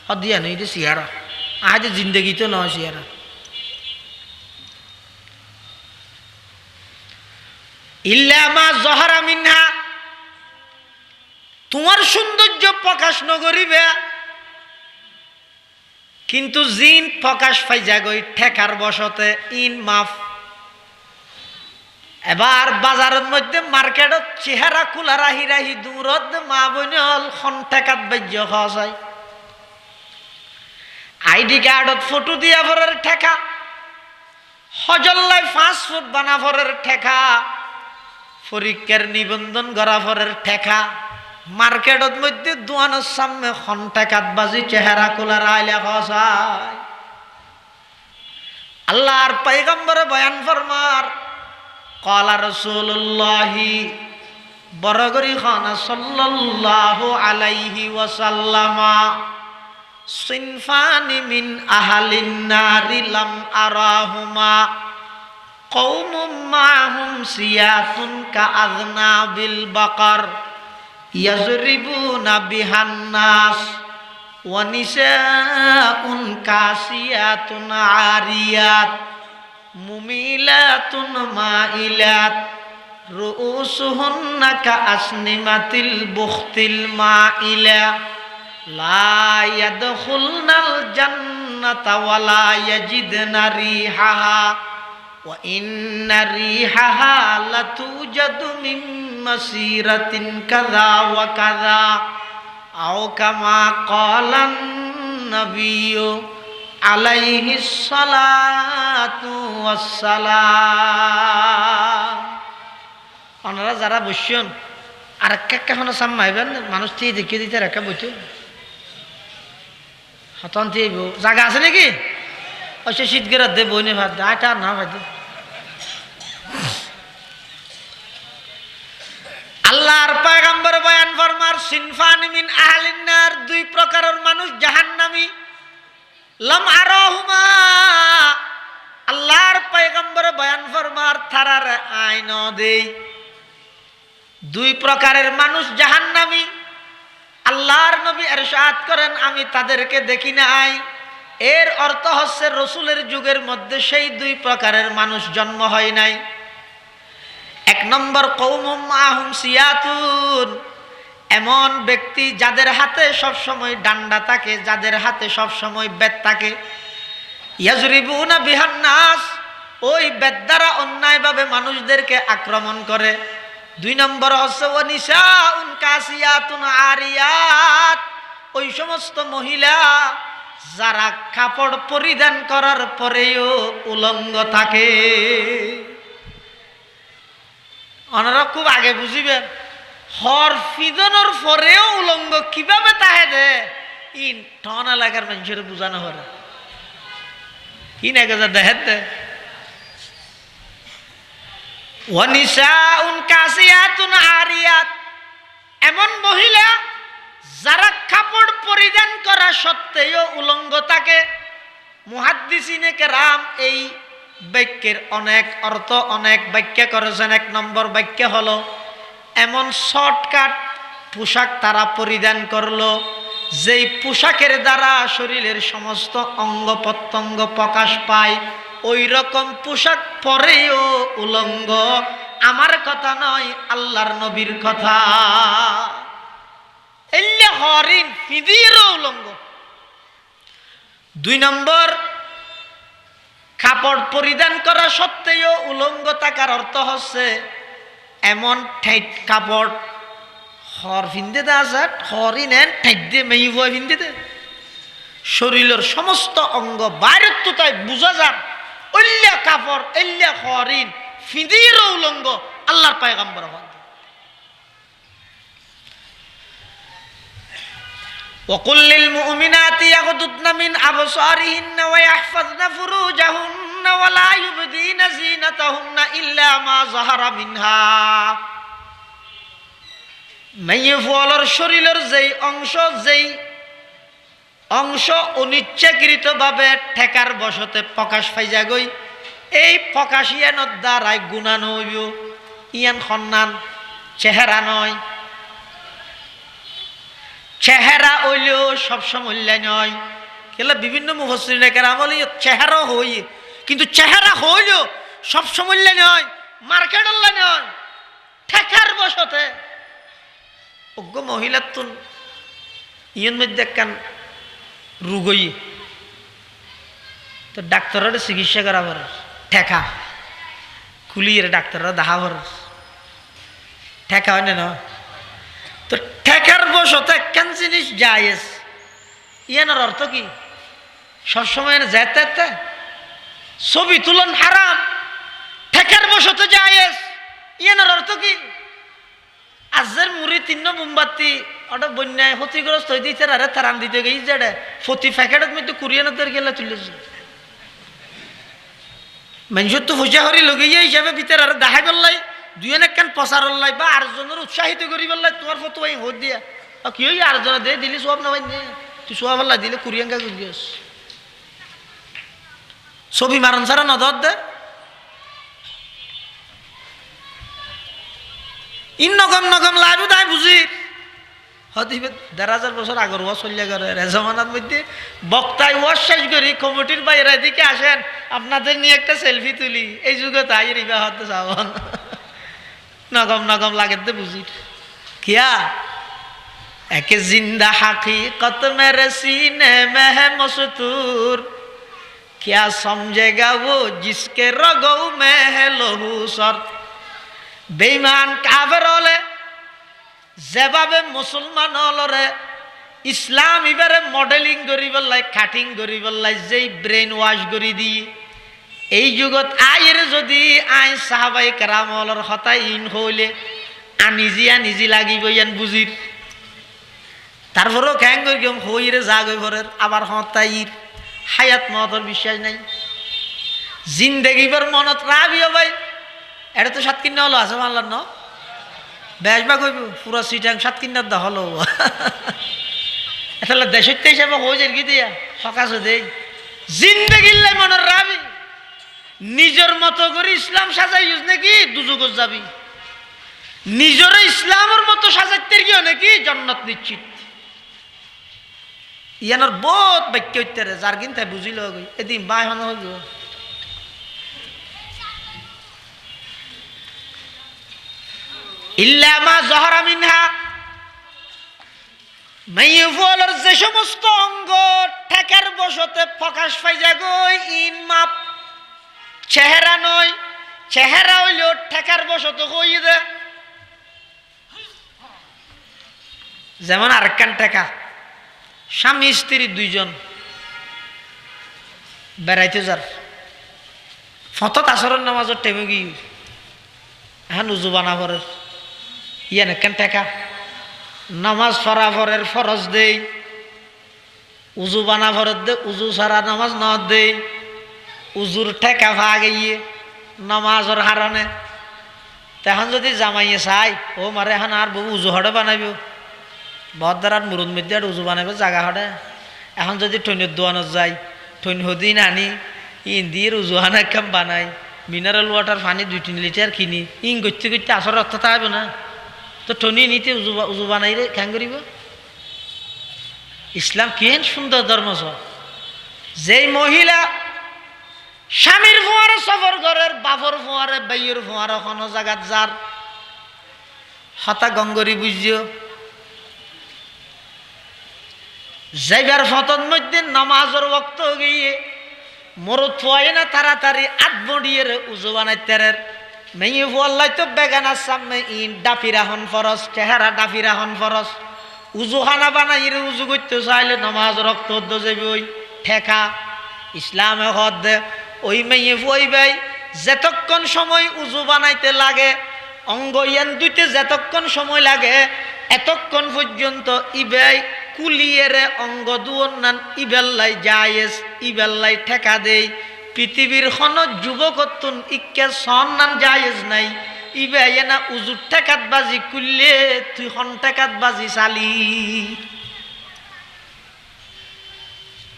হদিয়া নই দে সিয়ারা आज जिंदगी तो नौ सियारा इल्लामा जहरा मिन्हा तुम्हार सौंदर्य प्रकाश नगरिबे किन्तु जिन प्रकाश पाई जागई ठेकार बसते इन माफ এবার বাজারের মধ্যে মার্কেটত চেহারা খোলা রাহি রাহি দূরত মা বোনল খন্টেকাত বাজ্য খাওয়া যায় আইডি কার্ডত ফটো দিয়া ভরের ঠেকা হজল্লাই 5 ফুট বানা ভরের ঠেকা পরীক্ষার নিবন্ধন করা ভরের ঠেকা মার্কেটত মধ্যে দোয়ানোর সামনে খন্টেকাত বাজি চেহারা খোলা রাইলা খাওয়া যায় আল্লাহর পয়গম্বরে বয়ান ফরমার قال رسول الله برغري خان صلى الله عليه وسلم صنفان من أهل النار لم أراهما قوم معهم سياط كأذناب البقر يضربون بها الناس ونساء كاسيات عاريات মুমিলাতুন মাইলাত রুউসুহুন্না কাআসনিমাতিল বুখতিল মাইলা লা ইয়াদখুলনাল জান্নাতা ওয়ালা ইয়াজিদনা রিহাহা ওয়া ইন্না রিহাহা লাতুজাদু মিন মাসিরাতিন কাযা ওয়া কাযা আও কামা ক্বালান নাবিয়্যু আলাইহিস সালাতু ওয়াস সালাম ওনারা যারা বসছেন আর একটা কোনো সামাইবেন মানুষ দিয়ে দেখিয়ে দিতে রেখা বইতে হতন দিয়ে জায়গা আছে নাকি ওই শীত গেরাত দে বইনে ভাত দে আটা না ভাত দে আল্লাহর পয়গম্বর বয়ান ফরমার সিনফান মিন আহলিন নার 2 প্রকারের মানুষ জাহান্নামী লম আরাহুমা আল্লাহর পয়গম্বর বয়ান ফরমার থারার আইন দেই 2 প্রকারের মানুষ জাহান্নামী আল্লাহর নবী ইরশাদ করেন আমি তাদেরকে দেখি নাই এর অর্থ হচ্ছে রাসূলের যুগের মধ্যে সেই 2 প্রকারের মানুষ জন্ম হয় নাই 1 নম্বর কওমুম মাহুম সিয়াতুন এমন ব্যক্তি যাদের হাতে সব সময় ডান্ডা থাকে যাদের হাতে সব সময় বেত থাকে ইয়াজরিবুনা বিহান নাস ওই বেত দ্বারা অন্যায়ভাবে মানুষদেরকে আক্রমণ করে 2 নম্বর হচ্ছে ওয়ানিসাউন কাসিয়াতুন আরিয়াত ওই সমস্ত মহিলা যারা কাপড় পরিধান করার পরেও উলঙ্গ থাকে ওনারা খুব আগে বুঝিবেন হর ফিদনের পরেও উলঙ্গ কিভাবে তাহে দে ইন টন এলাকার মানুষের বুঝানো হরে কি না গেছে দেহের দে ওয়ানিসাউন কাসিয়াতুন আরিয়াত এমন মহিলা যারা কাপড় পরিধান করা সত্ত্বেও উলঙ্গ থাকে মুহাদ্দিসিনে কেরাম এই বাক্যের অনেক অর্থ অনেক ব্যাখ্যা করেছেন 1 নম্বর ব্যাখ্যা হলো এমন শর্টকাট পোশাক তারা পরিধান করলো যেই পোশাকের দ্বারা শরীরের সমস্ত অঙ্গ প্রত্যঙ্গ প্রকাশ পায় ওই রকম পোশাক পরেও উলঙ্গ আমার কথা নয় আল্লাহর নবীর কথা এল্লে হরিণ ফিদিরও উলঙ্গ 2 নম্বর কাপড় পরিধান করা সত্ত্বেও উলঙ্গ থাকার অর্থ হচ্ছে এমন ঠাইট কাপড় হর ফিন্দে দা আছে হরিণ ঠাইট দিয়ে মেয়ে ভয় ফিন্দে দে শরীরের সমস্ত অঙ্গ বাইরের তো তাই বোঝা যান অল্যা কাপড় এল্যা হরিণ ফিদিরও উলঙ্গ আল্লাহর পয়গম্বর وقل للمؤمنات يغضضن من أبصارهن ويحفظن فروجهن ولا يبدين زينتهن إلا ما ظهر منها মেয়ে ফুয়ালার শরীরের যেই অংশ অনিচ্ছাকৃতভাবে ঠেকার বশতে প্রকাশ পাইজা গই এই প্রকাশিয়ানোর দ্বারাই গুণান হইব ইয়ান সন্নান চেহারা নয় চেহারা হইলেও সবসময় নয় কেলা বিভিন্ন মুফাসসিরিনে কেরাম বলে চেহারা হই কিন্তু চেহারা হইলেও সবসময় নয় মার্কেট নয় ঠেকার বশতে অজ্ঞ মহিলার তো ইয়ন মধ্যে একখান রুগই তো ডাক্তারের চিকিৎসা করা ঠেকা খুলিয়ে ডাক্তাররা দেখা ভর ঠেকা হয় না। তো ঠেকার বসতে একখান জিনিস জায়েজ, ইয়ানোর অর্থ কি? সবসময় যেতে ছবি তুলন হারাম, ঠেকার বসতে জায়েজ, ইয়ানোর অর্থ কি? আজের মুড়ি তিন মোমবাতি ওটা বন্যায় ক্ষতিগ্রস্ত হয়ে দিচ্ছে, আরে তারান দিতে গেছি যেটা প্রতি প্যাকেটের মধ্যে কুরিয়ানোদের গেলে তুলেছে মানুষের তো পয়সা হরি লগিয়ে হিসাবে ভিতরে আর দেখা করলাই দুই একখান প্রচার লাই বা আরেকজনের উৎসাহিত করি বললাই তোমার ফটো ভাই হোট দিয়া কি হই আরেকজনে দে দিলি সব না ভাই তুই সোয়া বললা দিলে কুরিয়াঙ্গা করিস ছবি মারণ ছাড়া নজর দে ইন নগম নগম লাইব তাই বুঝি হদিবে ১,৫০০ বছর আগর ওয়া চলিয়া গেলে রেজমানার মধ্যে বক্তায় ওয়াজ শেষ করি কমিটির বাইরে দিকে আসেন আপনাদের নিয়ে একটা সেলফি তুলি এই যুগে তাই রিবা হতে চাবন নগম নগম লাগে দে বুঝি কিয়া একে জিন্দা হাকিকত মেরে सीने में है मस्तूर क्या समझेगा वो जिसके रगों में है लहू सर बेईमान काफिर হলে যেভাবে মুসলমান হলরে ইসলাম এবারে মডেলিং করি বললাই কাটিং করি বললাই যেই ব্রেন ওয়াশ করি দি এই যুগত আয়ের যদি আই সাহাবাই কেরাম হলর হতাই ইন হইলে আনিজি লাগিব ইয়ান বুঝির তারপরেও ক্যাং করি কেম হইরে যা গই ভরের আবার হতাইর হায়াত মতর বিশ্বাস নাই জিন্দেগিবার মনত রাবিও ভাই এটা তো ৭ কিনা হলো আছে মানলাম না বেশবা কইব পুরো সিটাং ৭ কিনার দা হলো আসলে দেশের হিসাবে হয়ে যায় কি দিয়া সকাশ দেই জিন্দেগিল্লাই মনের রাবি নিজের মতো করে ইসলাম সাজাই ইউজ নাকি দুজুগত যাবি নিজের ইসলামের মতো সাজাইতে গিয়ে নাকি জান্নাত নিশ্চিত ইয়ানোর বহুত বাক্য হইতে যার কিনতে বুঝিল এদিন বাই হন হইব ইল্লামা জহরা মিনহা মাইয়ুফলের যে সমস্ত অঙ্গ ঠেকার বসতে প্রকাশ পাই যাগই ইন মাপ চেহারা নয় চেহারা হইল ঠেকার বসতে হই দে যেমন আরেকখান ঠেকা স্বামী স্ত্রী দুইজন বেড়াইতে যার ফতত আসরের নামাজের টেমে গিয়ে এখন উজু বানাবরের ইয়ান একখান ঠেকা নামাজ ফরাফরের ফরজ দেই উজু বানাফরের দে উজু সারা নামাজ ন দেই উজুর ঠেকা ভা গিয়ে নামাজর হারণে তখন যদি জামাইয়ে চাই ও মারে এখন আর বহু উজু হড়ে বানাইব বদার মুরুদ মধ্যে আর উজু বানাইব জাগা হড়ে এখন যদি ঠৈনের দোয়ানত যাই ঠৈন হদিন আনি ইন্দির উজু হানা কাম বানাই মিনারেল ওয়াটার পানি ২-৩ লিটার কিনি ইং করতে করতে আসর অর্থ থাকব না তো টনি নিতে উজু বানাই রে কেন করিব ইসলাম কেন সুন্দর ধর্ম যেই মহিলা স্বামীর ফোয়ারে সফর ঘরের বাপর ফোয়ারে বাইয়ের ফোয়ারে কোনো জায়গাত যার হতা গঙ্গরি বুঝিও যাইবার ফতর মধ্যে নামাজের ওয়াক্ত গিয়ে মরুদ ফোয়াই না তাড়াতাড়ি আটবড়িয়ে উজু বানাইতে মেয়ে ফোয়াল্লাই তো বেগানার সামনে ইন ডাফিরাহন ফরস চেহারা ডাফিরাহন ফরস উজু খানা বানাই উজু করতে চাইলে নামাজ রক্ত যাবে ওই ঠেকা ইসলামে হদ দে ওই মেয়ে ফুয়াই ভাই যেতক্ষণ সময় উজু বানাইতে লাগে অঙ্গ ইয়ান দুইতে যেতক্ষণ সময় লাগে এতক্ষণ পর্যন্ত ইবাই কুলিয়েরে অঙ্গ দুয়ন নান ইবেল্লাই জায়েজ ইবেল্লাই ঠেকা দেই পৃথিবীর কোনো যুবকতুন ইকে সন নান জায়েজ নাই ইবাই না উজুর ঠেকাত বাজি কুললে তুই হন ঠেকাত বাজি চালি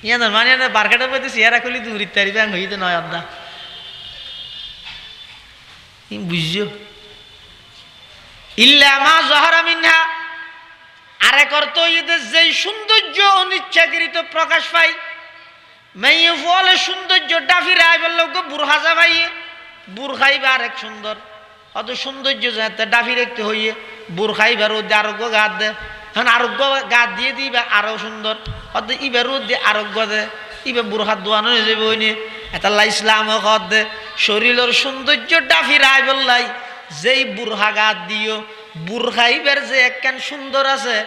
ইয়ান মানে বার্কেটের মধ্যে চেহারা খুলি দূর ইত্যাদি ব্যাং হইতে নয় আদা বুঝছো ইল্লা মা জহরা মিনহা আরেক অর্থ ঈদের যেই সৌন্দর্য অনিচ্ছাকৃত প্রকাশ পাই মেয়ে ফলে সৌন্দর্য ডাফিরে আইবার লোক বুড়হাজা ভাইয়ে বুড়খাইবা আরেক সুন্দর অত সৌন্দর্য যাতে ডাফি রাখতে হইয়ে বুড়খাইবার ওদের আরোগ্য গাত দে এখন আরোগ্য গাত দিয়ে দিবা আরো সুন্দর অত ইবার দিয়ে আরোগ্য দে ইবার বুড়হাত দোয়ানো হয়ে যাবে ওই নিয়ে এতাল্লা ইসলাম কদ শরীরের সৌন্দর্য ডাফিরাই বললাই যেই বুরহা গাত দিও বুরখাইবের যে একখান সুন্দর আছে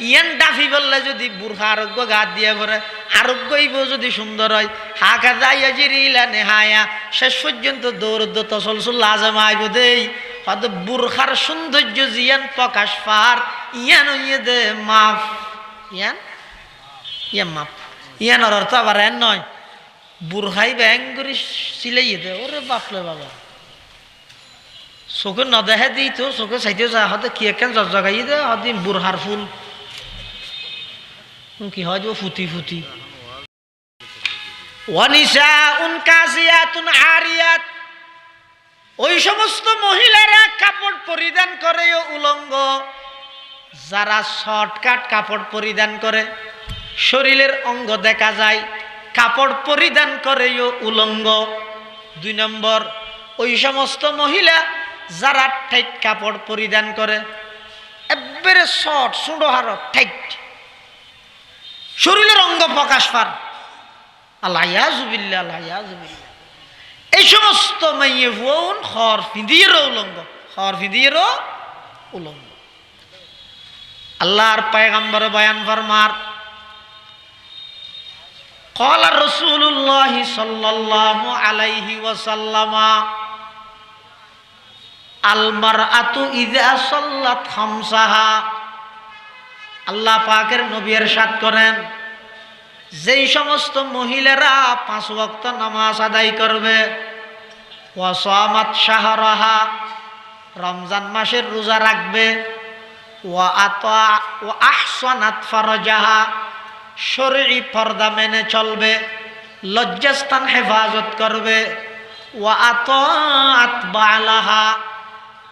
ইয়ান ডাফি বললে যদি বুরখা আরোগ্য গাত দিয়ে পরে আরোগ্যইব যদি সুন্দর হয় হাকা যাইয়া জিরিলা নেহায়া শেষ পর্যন্ত দৌড় তসলসুল লাজম আইব দেই হয়তো বুরখার সৌন্দর্য জিয়ান প্রকাশ পার ইয়ান ইয়ে দে মাফ ইয়ান ইয়া মাফ ইয়ানোর অর্থ আবার এন নয় বুরখাই ব্যাং করে সিলাইয়ে দে ওরে বাপলে বাবা চোখে নদেহে দিই তো চোখে চাইতে যা হতে কি একখান জগাই দে হদিন বুরহার ফুল কি হয় ফুটি ফুটি ওয়ানিসা উন কাসিয়াতুন আরিয়াত ওই সমস্ত মহিলারা কাপড় পরিধান করে উলঙ্গ যারা শর্টকাট কাপড় পরিধান করে শরীরের অঙ্গ দেখা যায় কাপড় পরিধান করে উলঙ্গ 2 নম্বর ওই সমস্ত মহিলা যারা টাইট কাপড় পরিধান করে একবারে শর্ট সুড়ো হার টাইট শরীরের অঙ্গ প্রকাশ পার আল্লাহ ইয়াজুবিল্লাহ আল্লাহ ইয়াজুবিল্লাহ এই সমস্ত মাইয়ে বোন খর ফিদিয়েরও উলঙ্গ খর ফিদিয়েরও উলঙ্গ আল্লাহর পয়গম্বর বয়ান ফরমার قال رسول الله صلى الله عليه وسلم المرأة إذا صلت خمسها আল্লাহ পাকের নবী ইরশাদ করেন যেই সমস্ত মহিলারা 5 ওয়াক্ত নামাজ আদায় করবে ওয়া সামাত শাহরাহা রমজান মাসের রোজা রাখবে ওয়া আহসানাত ফারজাহা শরঈ পর্দা মেনে চলবে লজ্জাস্থান হেফাজত করবে ওয়া আতাআত বালাহা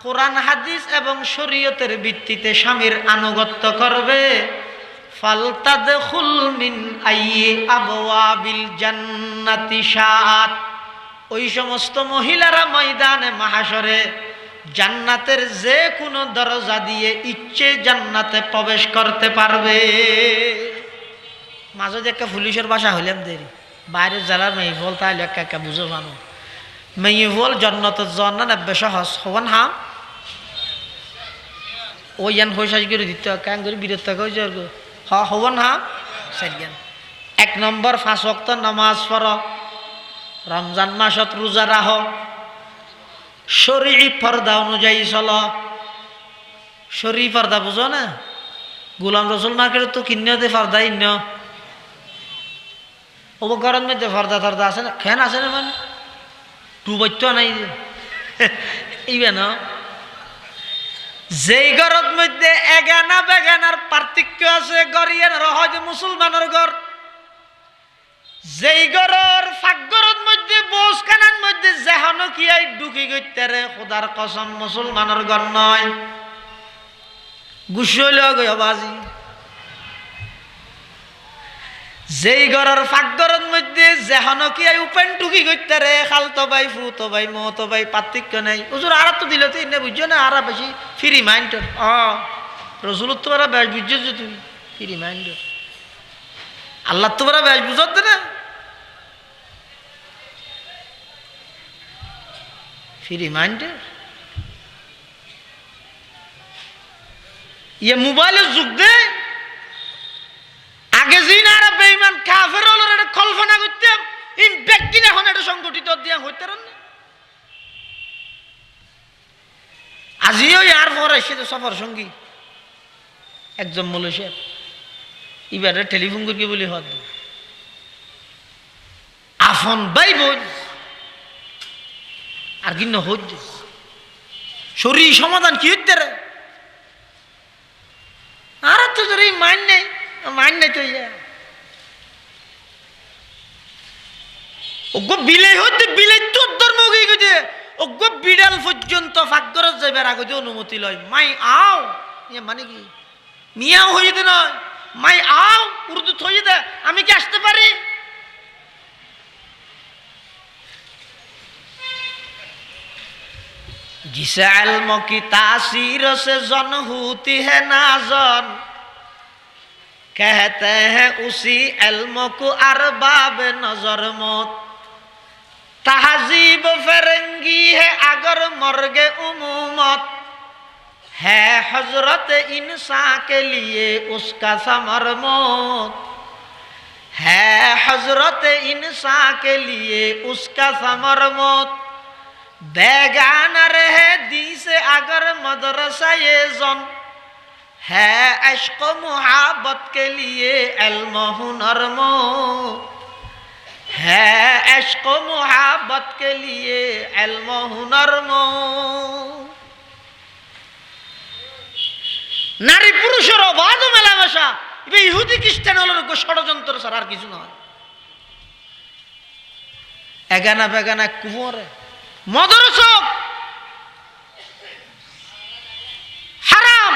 কোরআন হাদিস এবং শরীয়তের ভিত্তিতে স্বামীর আনুগত্য করবে ফালতাদখুল মিন আইয়ি আবওয়াবিল জান্নাতি শাআত ওই সমস্ত মহিলারা ময়দানে মাহশরে জান্নাতের যে কোনো দরজা দিয়ে ইচ্ছে জান্নাতে প্রবেশ করতে পারবে মাঝে যে একটা পুলিশের বাসা হইলাম দেরি বাইরের জেলার মেয়েফল তাহলে একা বুঝো মানুষ মেয়েফল জন্নতের জন্য নেবে সহজ হবেন হ্যাঁ ওই ইয়ান পয়সা করে দিতে কেন করে বিরত হবেন হ্যাঁ সাইজ্ঞান 1 নম্বর 5 ওয়াক্ত নামাজ পড়ো রমজান মাসত রোজা রাখো শরঈ পর্দা অনুযায়ী চলো শরঈ পর্দা বুঝো না গোলাম রসুল মার্কেটে তো কিনে দে পর্দা ইন্ন অবকরণ মধ্যে পর্দা টর্দা আছে না খেন আছে না মানে টুবত্য নাই এইবে না যেই ঘরের মধ্যে এগানা বেগানার পার্থক্য আছে গরিয়ান হয়তো মুসলমানের ঘর যেই ঘরের ফাঁকঘরের মধ্যে বোসখানার মধ্যে যেহানো কি আই ঢুকি গইতে রে খোদার কসম মুসলমানের ঘর নয় গুছল বাজি যেই ঘরের ফাঁকঘরের মধ্যে যেহানো কি আই উপেন ঢুকি গইতে রে খালতো ভাই ফুতো ভাই মতো ভাই পার্থক্য নেই হুজুর আর তো দিলে তো ইন্নে বুঝছো না আর বেশি ফ্রি মাইন্ডর রসুলত তোমরা বেশ বুঝছো তুমি ফ্রি মাইন্ডর আল্লাহ তোমরা বেশ বুঝত না ফ্রি মাইন্ডর ইয়ে মোবাইলের যুগ দে আগে যে না আর বেঈমান কাফের হলো এটা কল্পনা করতাম এই ব্যক্তি এখন এটা সংগঠিত দিয়া হইতে না আজিও ইয়ার পর এসে তো সফর সঙ্গী একজন মালয়েশিয়ার এবারে টেলিফোন করি বলি হদ আফন ভাই বোন আর কি হজ শরীর সমাধান কি হইতে রে আর তো তোর এই মাইন নেই তো ওগো বিলে হইতে বিলে তোর ধর্ম গিয়ে গেছে ওগো বিড়াল পর্যন্ত ফাঁকঘরত যাইবার আগে অনুমতি লয় মাই আও মানে কি মিয়াও হয়ে যেতে নয় মাই আও উর্দু হয়ে দে আমি কি আসতে পারি जिसे इल्म की तासीर से जन होती है नाजन कहते हैं उसी इल्म को अरबाब नजर मौत तहजीब फरंगी है अगर मर्गे उमूमत है हजरत इंसान के लिए उसका समर मौत है हजरत इंसान के लिए उसका समर मौत बेगाना रहे दी से अगर मदरसा ये जन है इश्क मुहब्बत के लिए इल्म हुनर मौत है इश्क मुहब्बत के लिए इल्म हुनर मौत নারী পুরুষের অবাধ মেলামেশা এটা ইহুদি খ্রিস্টানের ষড়যন্ত্র ছাড়া আর কিছু নয় এগানা বেগানা কুমরে মদরসক হারাম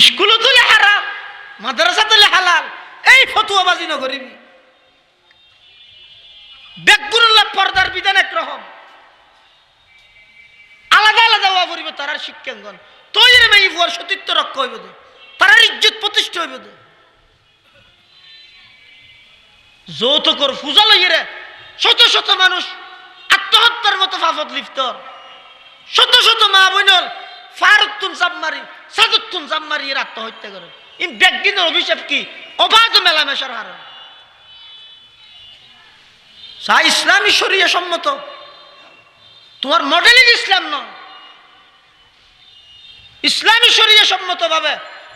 স্কুল তুলে হারাম মাদ্রাসা তুলে হালাল এই ফতুয়াবাজি নগরিবি বেগুনুল্লাহ পর্দার বিধান একরকম আলাদা আলাদা হওয়া পড়িবে তার শিক্ষাঙ্গন তৈরি মেয়ে বুয়ার সতীত্ব রক্ষা হইবে দে তার ইজ্জত প্রতিষ্ঠা হইবে দে যৌতুকর পূজা লইরে শত শত মানুষ আত্মহত্যার মতো ফাফত লিপ্ত শত শত মা বোনল ফারুতুন চাপমারি সাদুতুন চাপমারি এর আত্মহত্যা করে এই বেগিনের অভিশাপ কি অবাধ মেলামেশার হারণ সা ইসলামী শরিয়া সম্মত তোমার মডেলিং ইসলাম নয় ইসলামী শরিয়া সম্মত ভাবে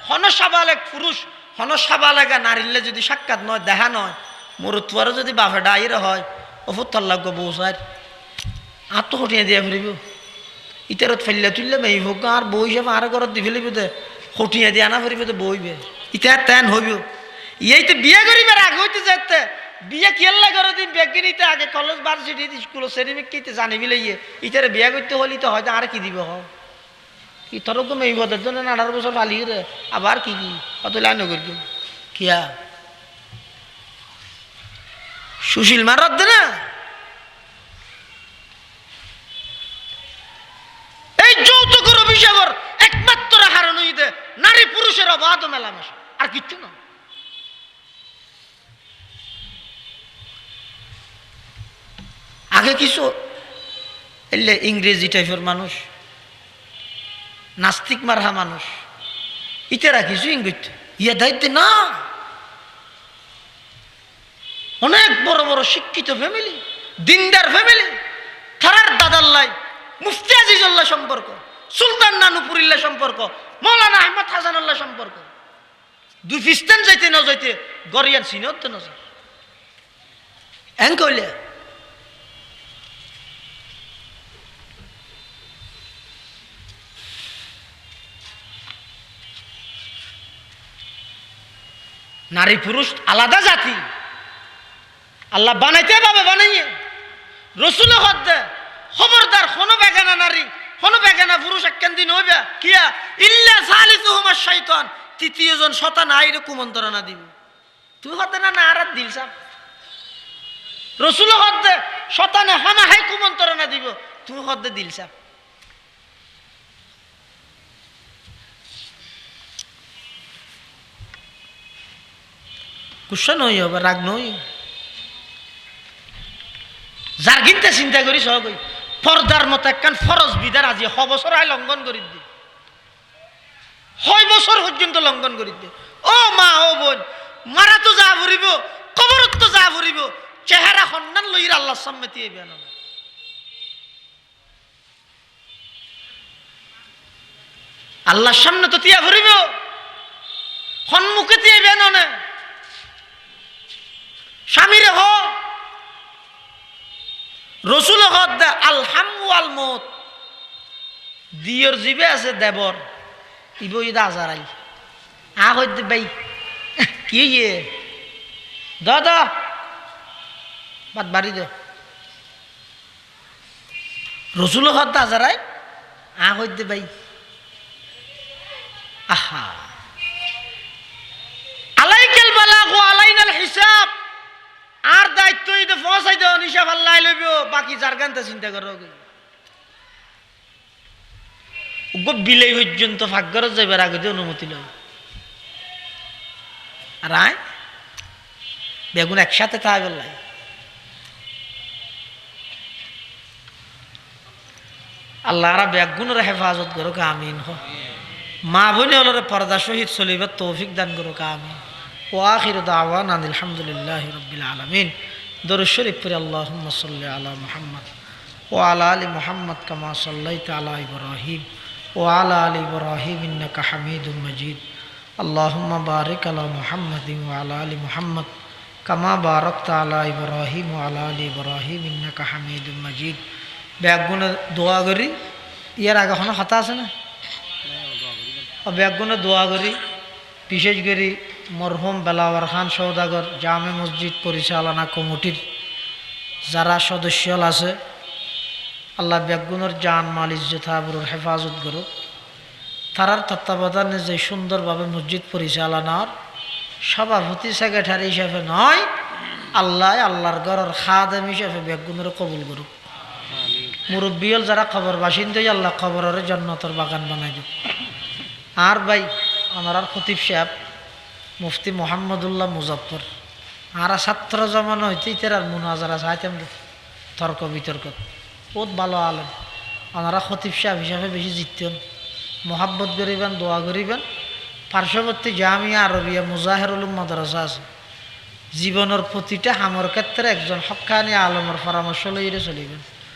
হনসাবালেক পুরুষ হনসাবালেগা নারীলে যদি সাক্ষাৎ নয় দেখা নয় মরুত্বরে যদি বাফে ডাইরে হয় অফুত্তাল্লাগ বৌসার আত্মহটিয়ে দিয়ে ফিরিব ইতারত ফেললে তুললে মেয়ে হোক আর বই হিসাবে আর ঘরত দি ফেলিব দে হটিয়ে দিয়ে আনা ফিরিব তো বইবে ইতা তেন হইব ইয়েতে বিয়ে করিবার আগে হইতে যেতে বিয়ে কিয়াল্লা করে দিন বেগিনিতে আগে কলেজ ভার্সিটি স্কুল সেরিমিকিতে জানিবি লইয়ে ইতারে বিয়ে করতে হলি তো হয়তো আর কি দিব হ কি তোর তো মেয়ে বদের জন্য 18 বছর ফালিয়ে রে আবার কি কি অত লাইন করি কিয়া সুশীল মারত দে না এই যৌতুকের অভিশাপর একমাত্র হারণ হইতে নারী পুরুষের অবাধ মেলামেশা আর কিচ্ছু না আগে কিছু এলে ইংরেজি টাইপের মানুষ নাস্তিক মারহা মানুষ ইতারা কিছু ইঙ্গিত ইয়া দায়িত্ব না অনেক বড় বড় শিক্ষিত ফ্যামিলি দিনদার ফ্যামিলি থারার দাদাল্লাই মুফতি আজিজুল্লাহ সম্পর্ক সুলতান নানুপুরিল্লাহ সম্পর্ক মৌলানা আহমদ হাসানুল্লাহ সম্পর্ক দুই ফিস্তান যাইতে না যাইতে গরিয়ান সিনিয়র না যায় এং কইলে নারী পুরুষ আলাদা জাতি আল্লাহ বানাইতে পাবে বানাইয়ে রসুল হদ খবরদার কোনো বেগানা নারী কোনো বেগানা পুরুষ একখান দিন হইবে কিয়া ইল্লা সালিসুহুমা শাইতান তৃতীয় জন শতান আইরে কুমন্ত্রণা দিব তুই হতে না না আর দিল সাব রসুল হদ শতানে হামা হাই কুমন্ত্রণা দিব তুই হদ দিল সাব গুসা নই হবে রাগ নই যার গিনতে চিন্তা করি সব পর্দার মতো একখান ফরজ বিধান আজি বছর আয় লঙ্ঘন করি দি 6 বছর পর্যন্ত লঙ্ঘন করি দি ও মা ও বোন মারা তো যা ভরিব কবরত তো যা ভরিব চেহারা সন্ধান লইর আল্লাহর সামনে দিয়ে বেন আল্লাহর সামনে তো তিয়া ভরিব সম্মুখে দিয়ে বেন না স্বামীরে হ রসুল হদ আলহামু আল মত দিয়র জিবে আছে দেবর ইবই দাজার আই আ হইদ ভাই কি ইয়ে দাদা বাদ বাড়ি দে রসুল হদ দাজার আই আ হইদ ভাই আহা আলাইকাল বালাগু আলাইনাল হিসাব আর দায়িত্ব এটা পৌঁছাই দেও নিশা ফাল্লাই লইব বাকি যার গানটা চিন্তা করো বিলেই পর্যন্ত ভাগ্যরত যাইবার আগে অনুমতি লয় আর বেগুন একসাথে তাই বললাই আল্লাহ আরা ব্যাগুনের হেফাজত করুক আমিন হ মা বোনে হলরে পর্দা শহীদ চলিবার তৌফিক দান করুক আমিন ও আখির দাওয়ানা আলহামদুলিল্লাহি রাব্বিল আলামিন দরুদ শরীফ পড়ে আল্লাহুম্মা সাল্লি আলা মুহাম্মদ ওয়া আলা আলি মুহাম্মদ কামা সাল্লাইতা আলা ইব্রাহিম ওয়া আলা আলি ইব্রাহিম ইন্নাকা হামিদুম মাজিদ আল্লাহুম্মা বারিক আলা মুহাম্মাদিন ওয়া আলা আলি মুহাম্মদ কামা বারাকতা আলা ইব্রাহিম ওয়া আলা আলি ইব্রাহিম ইন্নাকা হামিদুম মাজিদ ব্যাগুনে দোয়া করি ইয়ার আগে কোনো কথা আছে না ব্যাগুনে দোয়া করি বিশেষ করে মরহুম বেলাওয়ার খান সৌদাগর জামে মসজিদ পরিচালনা কমিটির যারা সদস্য আছে আল্লাহ ব্যাগুনের জান মাল ইজ্জত আবরুর হেফাজত করুক তারার তত্ত্বাবধানে যে সুন্দরভাবে মসজিদ পরিচালনার সভাপতি সেক্রেটারি হিসাবে নয় আল্লাহ আল্লাহর ঘরের খাদেম হিসাবে ব্যাগুনের কবুল করুক মুরব্বিয়ল যারা খবর বাসিন্দাই আল্লাহ খবরের জান্নাতের বাগান বানাই দিক আর ভাই আমার খতিব সাহেব মুফতি মোহাম্মদুল্লাহ মুজফর আর ছাত্র জমানো হইতেই তেরার মুনাজারা চাইতাম তর্ক বিতর্ক বহুত ভালো আলেম ওনারা খতিব সাহেব হিসাবে বেশি জিততেন মোহাব্বত করিবেন দোয়া করিবেন পার্শ্ববর্তী জামিয়া আরবিয়া মুজাহির উলুম মাদ্রাসা আছে জীবনের প্রতিটা হামর ক্ষেত্রে একজন হক্কানি আলমের পরামর্শ লইরে চলিবেন